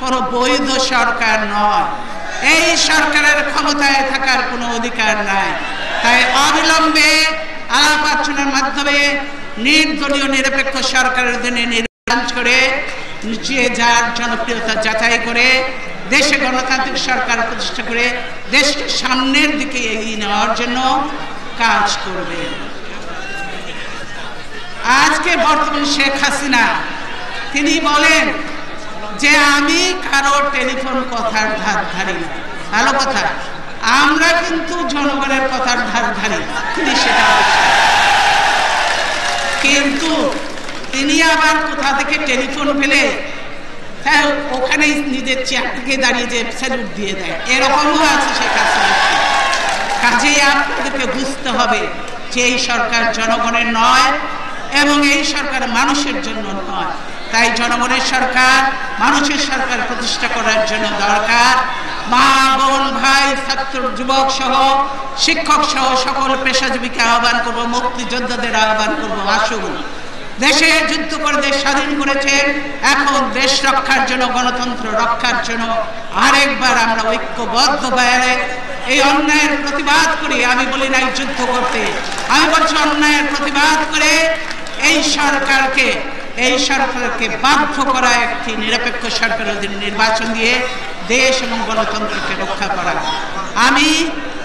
কোনো বৈধ সরকার নয়, এই সরকারের ক্ষমতায় থাকার কোনো অধিকার নাই। তাই অবিলম্বে আলাপ আলোচনার মাধ্যমে নির্দলীয় নিরপেক্ষ সরকারের জন্য নির্বাচন করে যে যার জনপ্রিয়তা যাচাই করে দেশে গণতান্ত্রিক সরকার প্রতিষ্ঠা করে দেশকে সামনের দিকে এগিয়ে নেওয়ার জন্য কাজ করবে। আজকে বর্তমান শেখ হাসিনা তিনি বলেন যে আমি কারো টেলিফোন কথার ধার ধারি না। ভালো কথা, আমরা কিন্তু জনগণের কথার ধার ধারি, তিনি সেটা কিন্তু তিনি আবার কোথা থেকে টেলিফোন পেলে হ্যাঁ ওখানেই নিজের চেয়ার থেকে দাঁড়িয়ে যে স্যালুট দিয়ে দেয়, এরকমও আছে শেখ হাসিনা। কাজেই আপনাদেরকে বুঝতে হবে যে এই সরকার জনগণের নয় এবং এই সরকার মানুষের জন্য নয়। তাই জনগণের সরকার, মানুষের সরকার প্রতিষ্ঠা করার জন্য দরকার মা, বোন, ভাই, ছাত্র, যুবক সহ, শিক্ষক সহ সকল পেশাজীবীকে আহ্বান করবো, মুক্তিযোদ্ধাদের আহ্বান করবো, আসুন দেশে যুদ্ধ করে দেশ স্বাধীন করেছেন, এখন দেশ রক্ষার জন্য, গণতন্ত্র রক্ষার জন্য আরেকবার আমরা ঐক্যবদ্ধ হয়ে এই অন্যায়ের প্রতিবাদ করি। আমি বলি নাই যুদ্ধ করতে, আমি বলছি অন্যায়ের প্রতিবাদ করে এই সরকারকে বাধ্য করা একটি নিরপেক্ষ সরকারের অধীনে নির্বাচন দিয়ে দেশ এবং গণতন্ত্রকে রক্ষা করা। আমি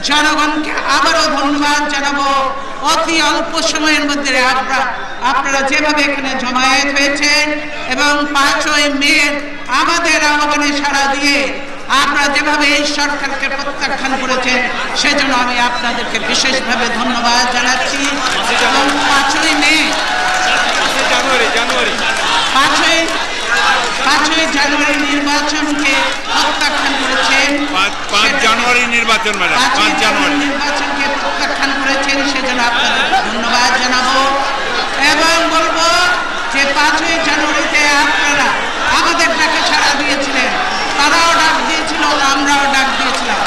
জনগণকে আবারও ধন্যবাদ জানাবো। অতি অল্প সময়ের মধ্যে আপনারা যেভাবে এখানে জমায়েত হয়েছেন এবং 5ই মে আমাদের আহ্বানে সাড়া দিয়ে আপনারা যেভাবে এই সরকারকে প্রত্যাখ্যান করেছেন, সেজন্য আমি আপনাদেরকে বিশেষভাবে ধন্যবাদ জানাচ্ছি। এবং 5ই মে, 5ই জানুয়ারি নির্বাচনকে প্রত্যাখ্যান করেছেন, 5 জানুয়ারি নির্বাচন, ম্যাডাম 5 জানুয়ারি নির্বাচনকে প্রত্যাখ্যান করেছেন, সেজন্য আপনাদের ধন্যবাদ জানাবো এবং বলবো যে 5ই জানুয়ারিতে আপনারা আমাদের ডাকে সাড়া দিয়েছিলেন, তারাও ডাক দিয়েছিল, আমরাও ডাক দিয়েছিলাম,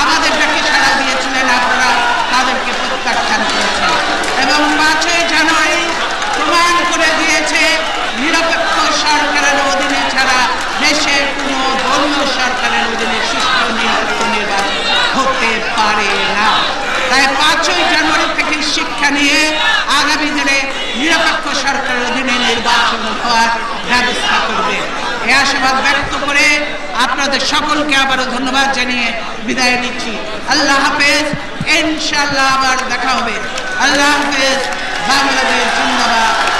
আমাদের ডাকে সাড়া দিয়েছিলেন, আপনারা তাদেরকে প্রত্যাখ্যান করেছেন এবং 5ই জানুয়ারি প্রমাণ করে দিয়েছে নিরপেক্ষ সরকারের অধীনে ছাড়া দেশে কোনো এই আশাবাদ ব্যক্ত করে আপনাদের সকলকে আবারও ধন্যবাদ জানিয়ে বিদায় নিচ্ছি। আল্লাহ হাফেজ, ইনশাআল্লাহ আবার দেখা হবে। আল্লাহ হাফেজ। বাংলাদেশ জিন্দাবাদ।